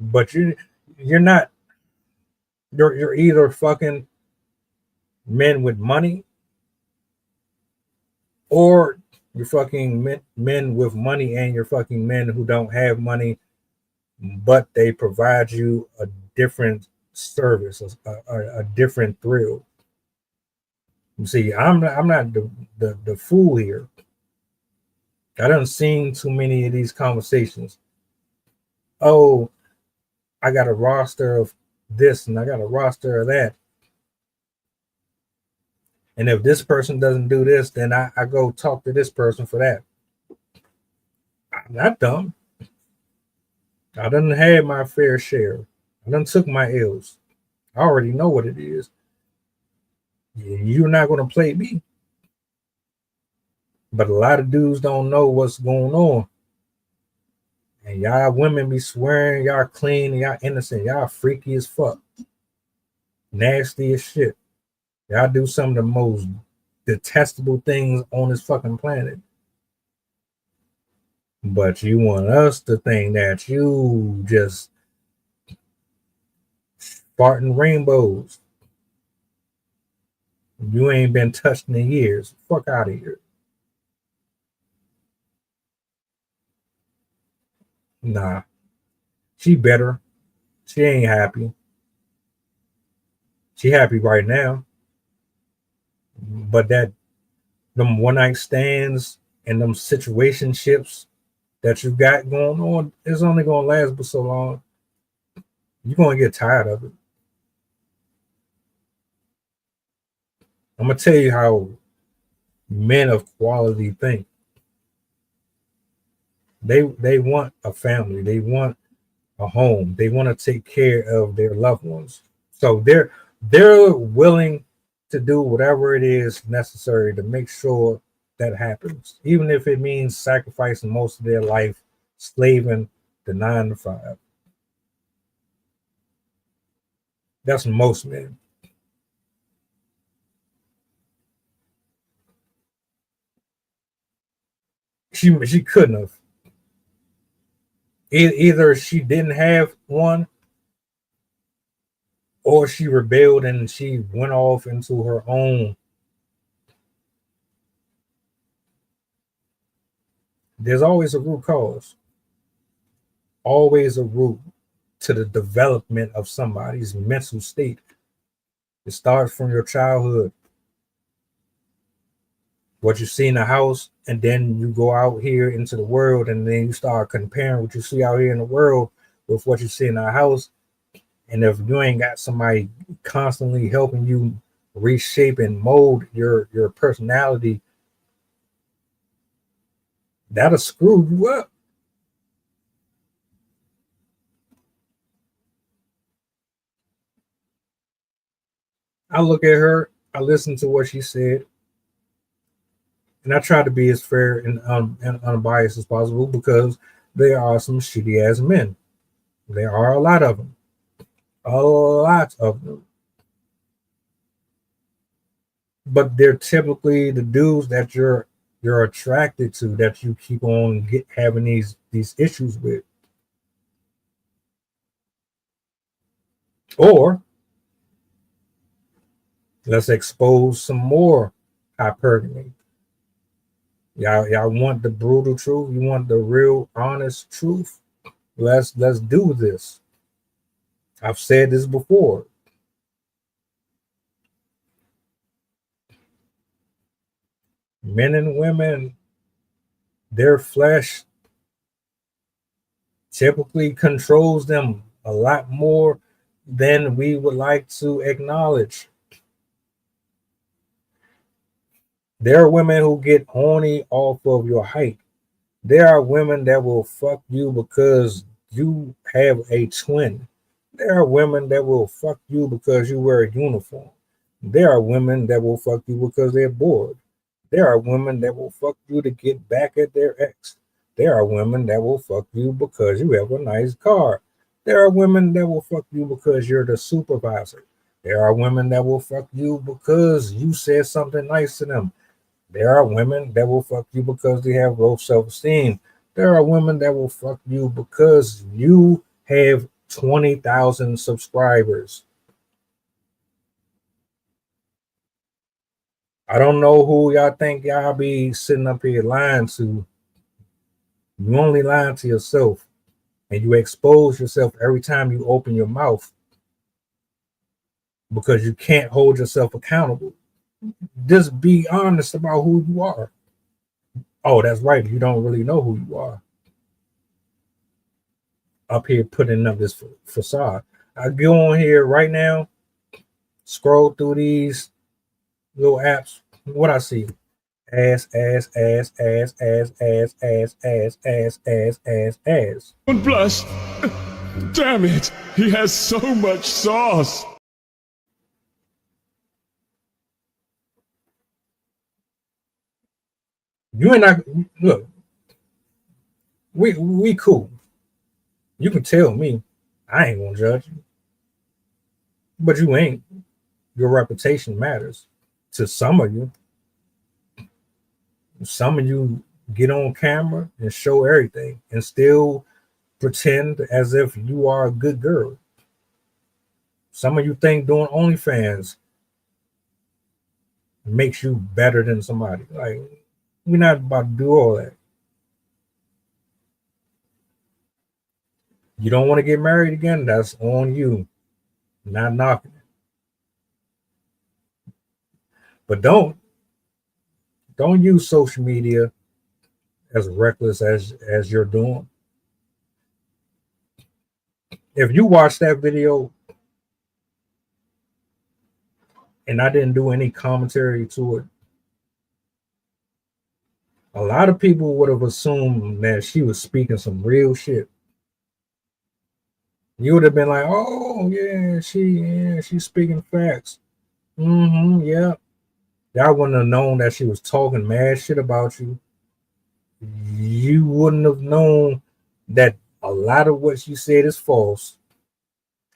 But you're not. You're either fucking men with money, or you're fucking men with money, and you're fucking men who don't have money, but they provide you a different service, a different thrill. You see, I'm not the fool here. I done seen too many of these conversations. Oh, I got a roster of this and I got a roster of that. And if this person doesn't do this, then I go talk to this person for that. I'm not dumb. I done had my fair share. I done took my L's. I already know what it is. You're not going to play me. But a lot of dudes don't know what's going on. And y'all women be swearing y'all clean and y'all innocent. Y'all freaky as fuck. Nasty as shit. Y'all do some of the most detestable things on this fucking planet. But you want us to think that you just farting rainbows. You ain't been touched in years. Fuck out of here. Nah. She better. She ain't happy. She happy right now. But that them one night stands and them situationships that you got going on is only gonna last but so long. You're gonna get tired of it. I'm gonna tell you how men of quality think. They want a family, they want a home, they want to take care of their loved ones. So they're willing to do whatever it is necessary to make sure that happens, even if it means sacrificing most of their life slaving the 9 to 5. That's most men. She couldn't have. Either she didn't have one, or she rebelled and she went off into her own. There's always a root cause. Always a root to the development of somebody's mental state. It starts from your childhood. What you see in the house, and then you go out here into the world, and then you start comparing what you see out here in the world with what you see in the house. And if you ain't got somebody constantly helping you reshape and mold your personality, that'll screw you up. I look at her, I listen to what she said, and I try to be as fair and unbiased as possible, because there are some shitty ass men. There are a lot of them. A lot of them. But they're typically the dudes that you're attracted to, that you keep on having these issues with. Or let's expose some more hypergamy. Y'all want the brutal truth? You want the real honest truth? Let's do this. I've said this before. Men and women, their flesh typically controls them a lot more than we would like to acknowledge. There are women who get horny off of your height. There are women that will fuck you because you have a twin. There are women that will fuck you because you wear a uniform. There are women that will fuck you because they're bored. There are women that will fuck you to get back at their ex. There are women that will fuck you because you have a nice car. There are women that will fuck you because you're the supervisor. There are women that will fuck you because you said something nice to them. There are women that will fuck you because they have low self-esteem. There are women that will fuck you because you have 20,000 subscribers. I don't know who y'all think y'all be sitting up here lying to. You only lying to yourself, and you expose yourself every time you open your mouth because you can't hold yourself accountable. Just be honest about who you are. Oh, that's right. You don't really know who you are. Up here putting up this facade. I go on here right now, scroll through these little apps. What I see? Ass. Don't blush. Damn it. He has so much sauce. You and I, look, we cool. You can tell me. I ain't gonna judge you. But you ain't. Your reputation matters to some of you. Some of you get on camera and show everything and still pretend as if you are a good girl. Some of you think doing OnlyFans makes you better than somebody. Like, we're not about to do all that. You don't want to get married again, that's on you. Not knocking it. But don't use social media as reckless as you're doing. If you watch that video and I didn't do any commentary to it, a lot of people would have assumed that she was speaking some real shit. You would have been like, oh yeah, she's speaking facts. Yeah. Y'all wouldn't have known that she was talking mad shit about you. You wouldn't have known that a lot of what she said is false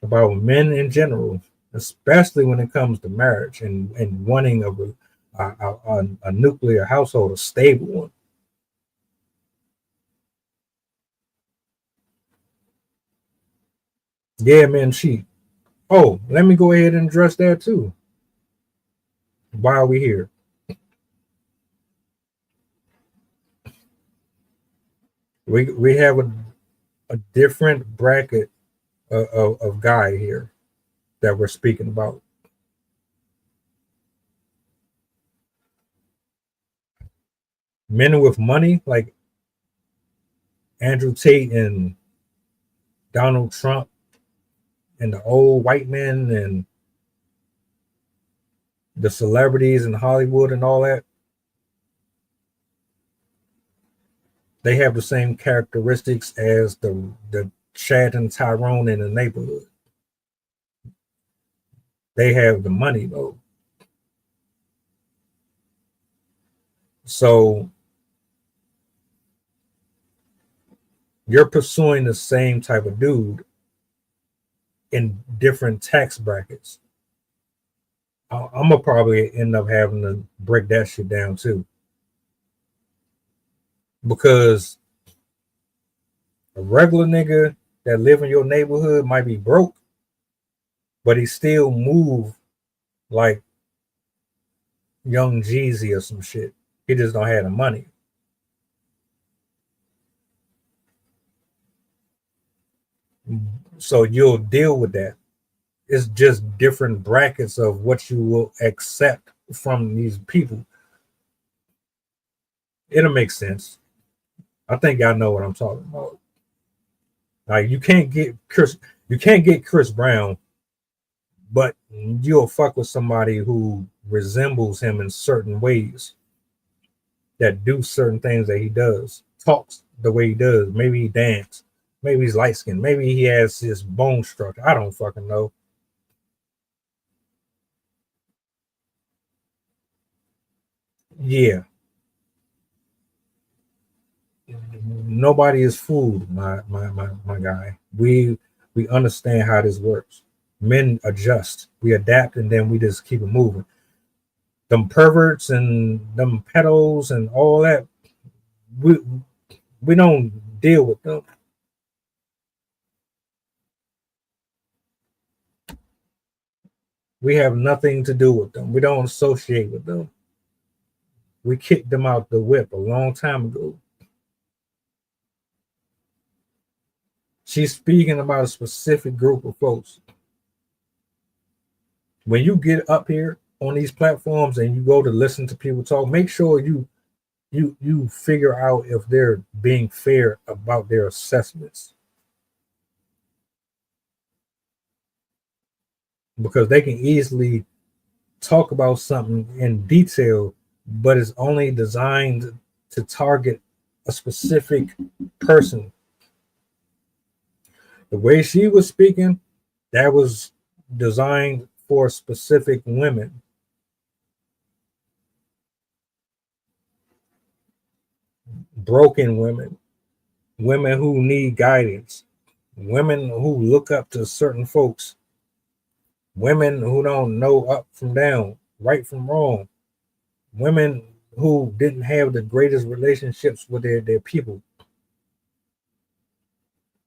about men in general, especially when it comes to marriage and wanting a nuclear household, a stable one. Yeah, men cheat. Oh, let me go ahead and address that too. Why are we here? We have a different bracket of guy here that we're speaking about. Men with money like Andrew Tate and Donald Trump and the old white men and the celebrities in Hollywood and all that, they have the same characteristics as the Chad and Tyrone in the neighborhood. They have the money though. So you're pursuing the same type of dude in different tax brackets. I'm gonna probably end up having to break that shit down too. Because a regular nigga that live in your neighborhood might be broke, but he still move like Young Jeezy or some shit. He just don't have the money. So you'll deal with that. It's just different brackets of what you will accept from these people. It'll make sense. I think y'all know what I'm talking about. Like you can't get Chris Brown, but you'll fuck with somebody who resembles him in certain ways, that do certain things that he does, talks the way he does. Maybe he dance, maybe he's light skinned, maybe he has his bone structure. I don't fucking know. Yeah. Nobody is fooled, my guy. We understand how this works. Men adjust, we adapt, and then we just keep it moving. Them perverts and them pedos and all that, We don't deal with them. We have nothing to do with them. We don't associate with them. We kicked them out the whip a long time ago. She's speaking about a specific group of folks. When you get up here on these platforms and you go to listen to people talk, make sure you figure out if they're being fair about their assessments. Because they can easily talk about something in detail, but it's only designed to target a specific person. The way she was speaking, that was designed for specific women. Broken women, women who need guidance, women who look up to certain folks, women who don't know up from down, right from wrong, women who didn't have the greatest relationships with their people.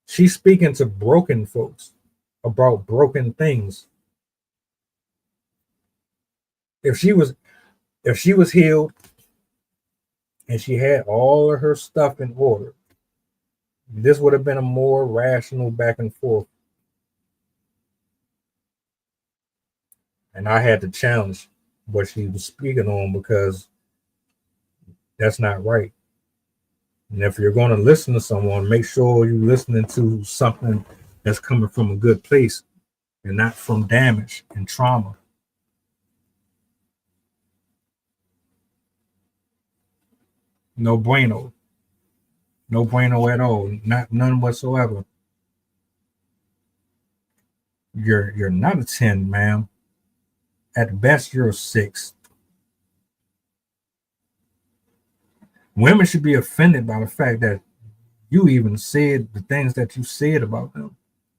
She's speaking to broken folks about broken things. If she was healed and she had all of her stuff in order, this would have been a more rational back and forth. And I had to challenge what she was speaking on because that's not right. And if you're going to listen to someone, make sure you're listening to something that's coming from a good place and not from damage and trauma. No bueno. No bueno at all. None whatsoever. You're not a 10, ma'am. At best, you're a 6. Women should be offended by the fact that you even said the things that you said about them.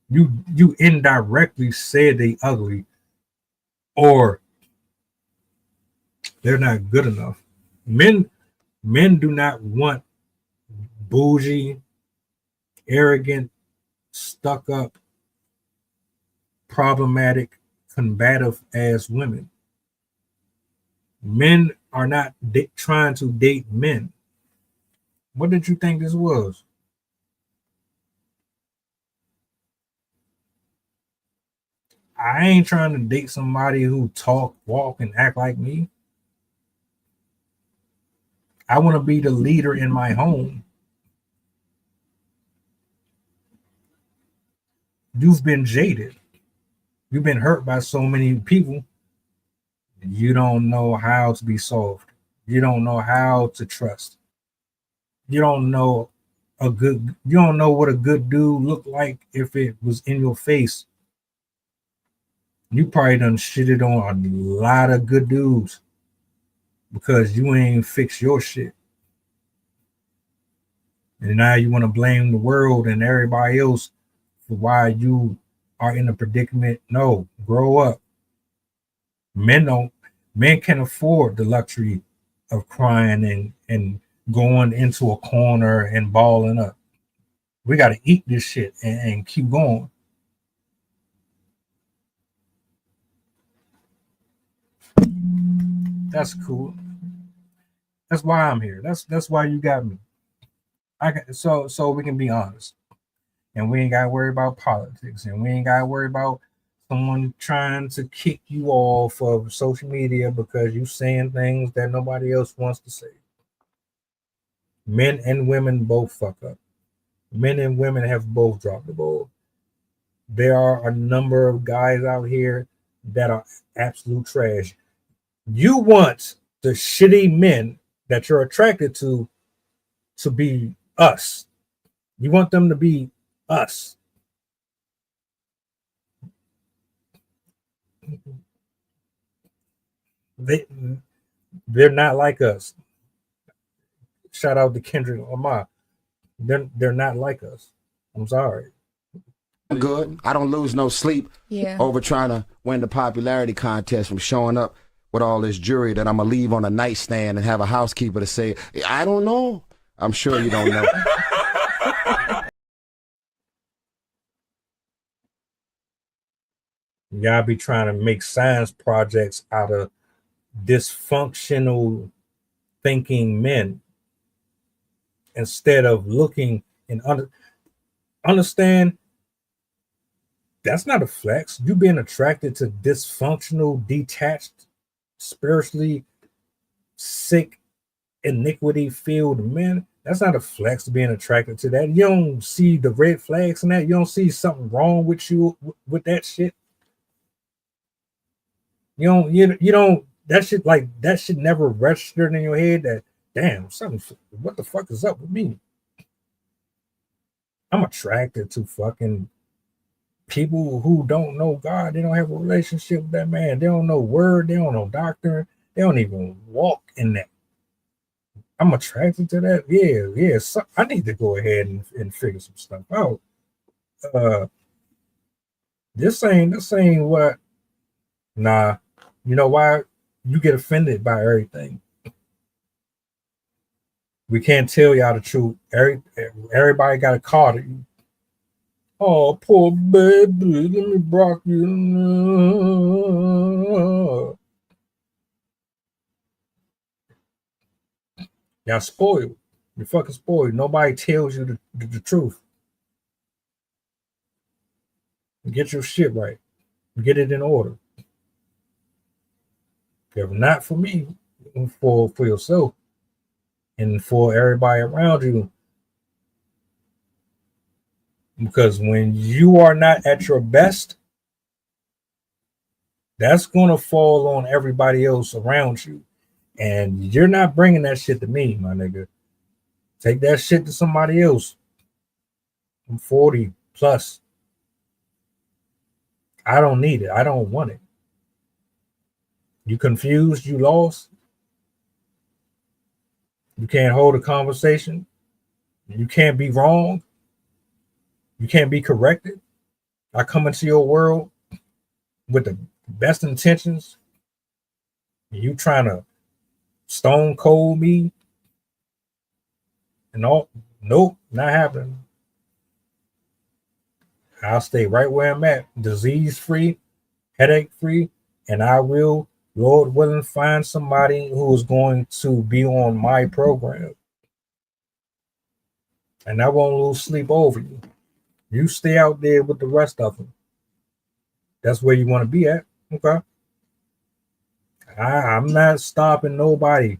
You indirectly said they ugly or they're not good enough. Men do not want bougie, arrogant, stuck up, problematic, combative ass women. Men are not trying to date men. What did you think this was? I ain't trying to date somebody who talk, walk, and act like me. I want to be the leader in my home. You've been jaded. You've been hurt by so many people. You don't know how to be soft. You don't know how to trust. You don't know what a good dude looked like if it was in your face. You probably done shitted on a lot of good dudes because you ain't fix your shit. And now you want to blame the world and everybody else for why you are in a predicament. No, grow up. Men can afford the luxury of crying and going into a corner and balling up. We got to eat this shit and keep going. That's cool. That's why I'm here. That's why you got me. So we can be honest. And we ain't got to worry about politics. And we ain't got to worry about someone trying to kick you off of social media because you saying things that nobody else wants to say. Men and women both fuck up. Men and women have both dropped the ball. There are a number of guys out here that are absolute trash. You want the shitty men that you're attracted to be us. You want them to be us. They're not like us. Shout out to Kendrick Lamar. They're not like us. I'm sorry. I'm good. I don't lose no sleep over trying to win the popularity contest from showing up with all this jewelry that I'm gonna leave on a nightstand and have a housekeeper to say, I don't know. I'm sure you don't know. Y'all be trying to make science projects out of dysfunctional thinking men instead of looking and understand that's not a flex. You being attracted to dysfunctional, detached, spiritually sick, iniquity filled men. That's not a flex being attracted to that. You don't see the red flags in that. You don't see something wrong with you with that shit. You don't that shit like that shit never registered in your head that damn something what the fuck is up with me? I'm attracted to fucking people who don't know God. They don't have a relationship with that man. They don't know word. They don't know doctrine. They don't even walk in that. I'm attracted to that. Yeah. So I need to go ahead and figure some stuff out. This ain't what. Nah, you know why? You get offended by everything. We can't tell y'all the truth. Everybody got a card at you. Oh, poor baby, let me rock you. Y'all spoiled. You're fucking spoiled. Nobody tells you the truth. Get your shit right. Get it in order. If not for me, for yourself and for everybody around you. Because when you are not at your best, that's going to fall on everybody else around you. And you're not bringing that shit to me, my nigga. Take that shit to somebody else. I'm 40 plus. I don't need it. I don't want it. You confused? You lost? You can't hold a conversation? You can't be wrong? You can't be corrected? I come into your world with the best intentions. You trying to stone cold me? And all? Nope, not happening. I'll stay right where I'm at, disease free, headache free, and I will, Lord willing, find somebody who is going to be on my program. And I won't lose sleep over you. You stay out there with the rest of them. That's where you want to be at. Okay. I'm not stopping nobody.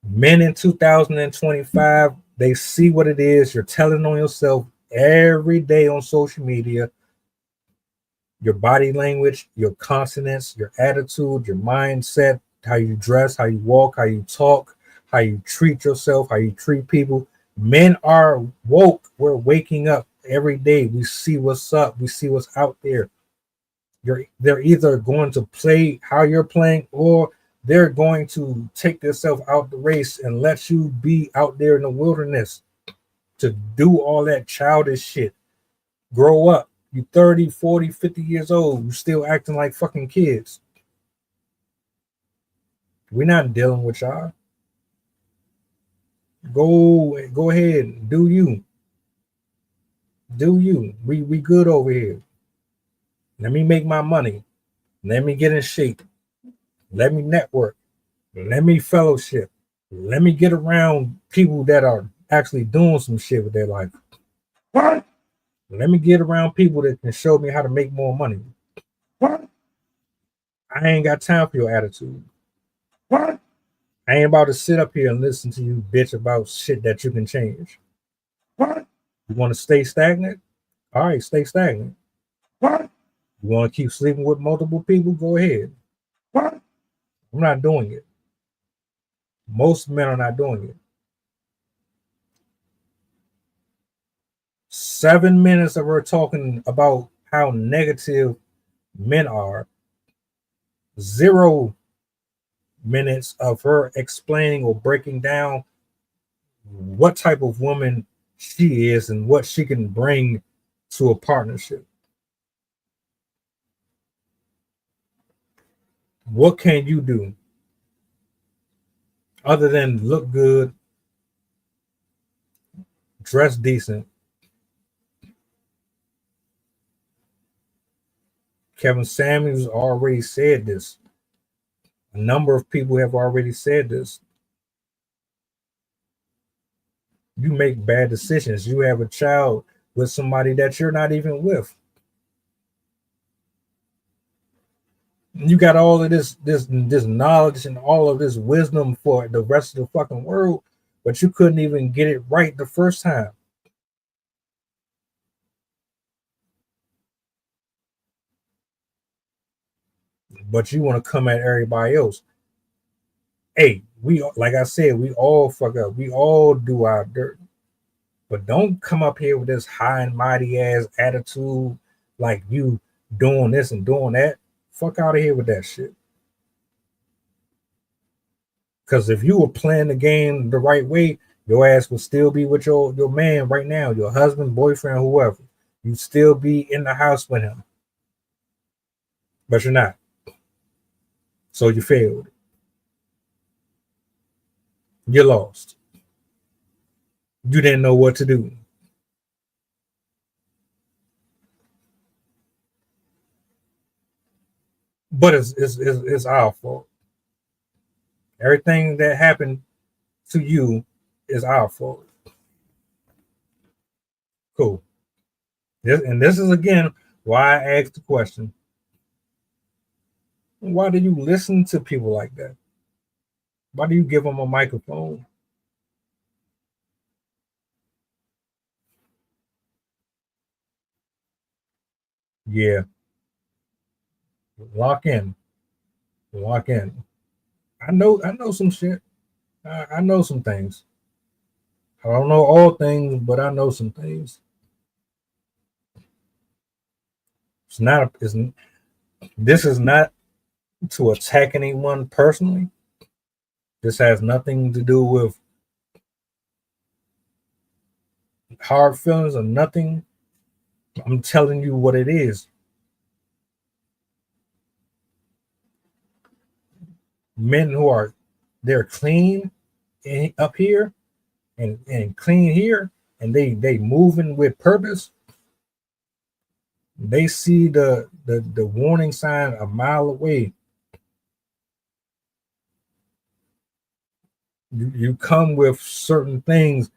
Men in 2025, they see what it is. You're telling on yourself every day on social media. Your body language, your consonants, your attitude, your mindset, how you dress, how you walk, how you talk, how you treat yourself, how you treat people. Men are woke. We're waking up every day. We see what's up. We see what's out there. They're either going to play how you're playing, or they're going to take themselves out the race and let you be out there in the wilderness to do all that childish shit. Grow up. You 30, 40, 50 years old. You still acting like fucking kids. We're not dealing with y'all. Go ahead. Do you. Do you. We good over here. Let me make my money. Let me get in shape. Let me network. Let me fellowship. Let me get around people that are actually doing some shit with their life. What? Let me get around people that can show me how to make more money. What? I ain't got time for your attitude. What? I ain't about to sit up here and listen to you bitch about shit that you can change. What? You want to stay stagnant? All right, stay stagnant. What? You want to keep sleeping with multiple people? Go ahead. What? I'm not doing it. Most men are not doing it. 7 minutes of her talking about how negative men are. 0 minutes of her explaining or breaking down what type of woman she is and what she can bring to a partnership. What can you do other than look good, dress decent, Kevin Samuels already said this. A number of people have already said this. You make bad decisions. You have a child with somebody that you're not even with. You got all of this knowledge and all of this wisdom for the rest of the fucking world, but you couldn't even get it right the first time. But you want to come at everybody else. Hey, like I said, we all fuck up. We all do our dirt. But don't come up here with this high and mighty ass attitude like you doing this and doing that. Fuck out of here with that shit. Because if you were playing the game the right way, your ass would still be with your man right now, your husband, boyfriend, whoever. You'd still be in the house with him. But you're not. So you failed. You lost. You didn't know what to do. But it's our fault. Everything that happened to you is our fault. Cool. This is again why I asked the question. Why do you listen to people like that? Why do you give them a microphone? Yeah. Lock in. I know some shit. I know some things. I don't know all things, but I know some things. This is not to attack anyone personally. This has nothing to do with hard feelings or nothing. I'm telling you what it is. Men who they're clean up here and clean here, and they moving with purpose. They see the warning sign a mile away. You come with certain things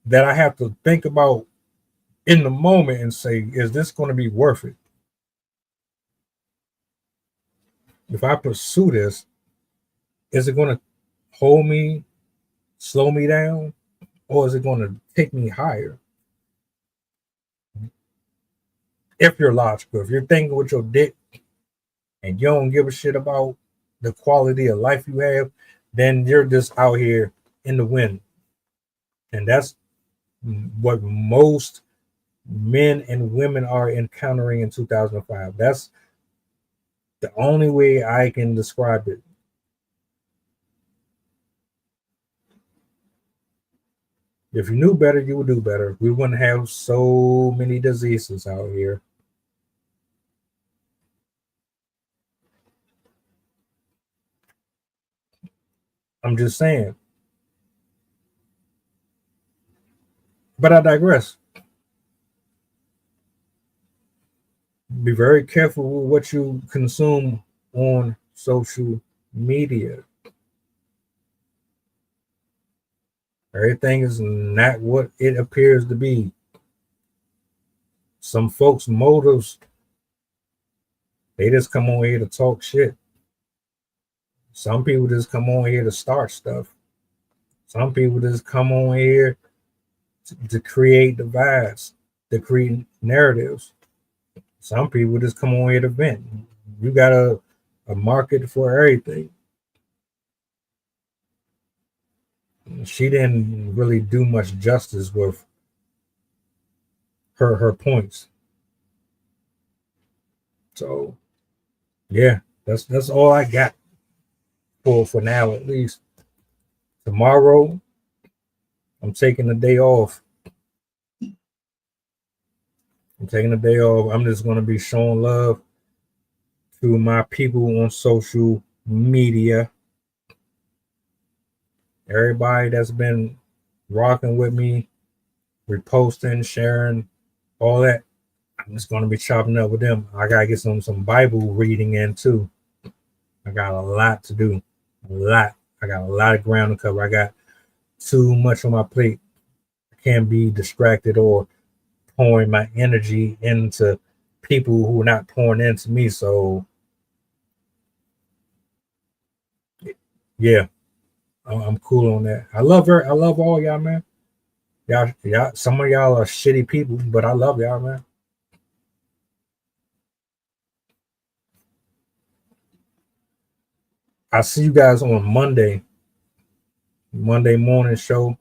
that I have to think about in the moment and say, is this going to be worth it? If I pursue this, is it going to hold me, slow me down, or is it going to take me higher? If you're logical, if you're thinking with your dick and you don't give a shit about the quality of life you have, then you're just out here in the wind. And that's what most men and women are encountering in 2005. That's the only way I can describe it. If you knew better, you would do better. We wouldn't have so many diseases out here. I'm just saying. But I digress. Be very careful with what you consume on social media. Everything is not what it appears to be. Some folks' motives, they just come on here to talk shit. Some people just come on here to start stuff. Some people just come on here to create divides, to create narratives. Some people just come on here to vent. You got a market for everything. She didn't really do much justice with her points. So yeah, that's all I got for now, at least. Tomorrow, I'm taking the day off. I'm just going to be showing love to my people on social media. Everybody that's been rocking with me, reposting, sharing, all that. I'm just gonna be chopping up with them. I gotta get some Bible reading in too. I got a lot to do. A lot. I got a lot of ground to cover. I got too much on my plate. I can't be distracted or pouring my energy into people who are not pouring into me. So yeah, I'm cool on that. I love her. I love all y'all, man. Y'all, some of y'all are shitty people, but I love y'all, man. I'll see you guys on Monday morning show.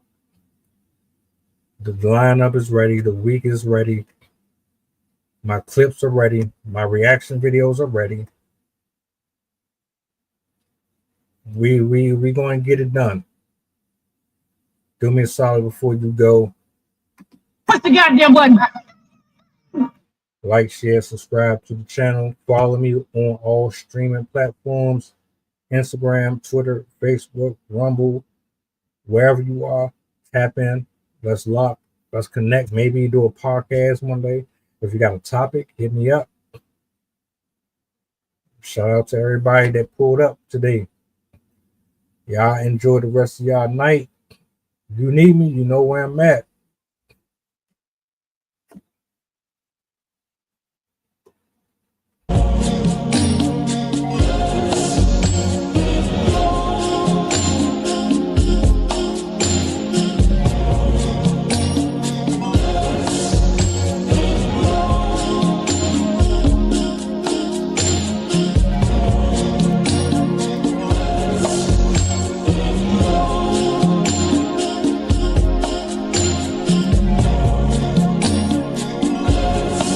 The lineup is ready. The week is ready. My clips are ready. My reaction videos are ready. We going to get it done. Do me a solid before you go. What's the goddamn button? Like, share, subscribe to the channel. Follow me on all streaming platforms. Instagram, Twitter, Facebook, Rumble, wherever you are. Tap in. Let's lock. Let's connect. Maybe do a podcast one day. If you got a topic, hit me up. Shout out to everybody that pulled up today. Y'all enjoy the rest of y'all night. If you need me, you know where I'm at.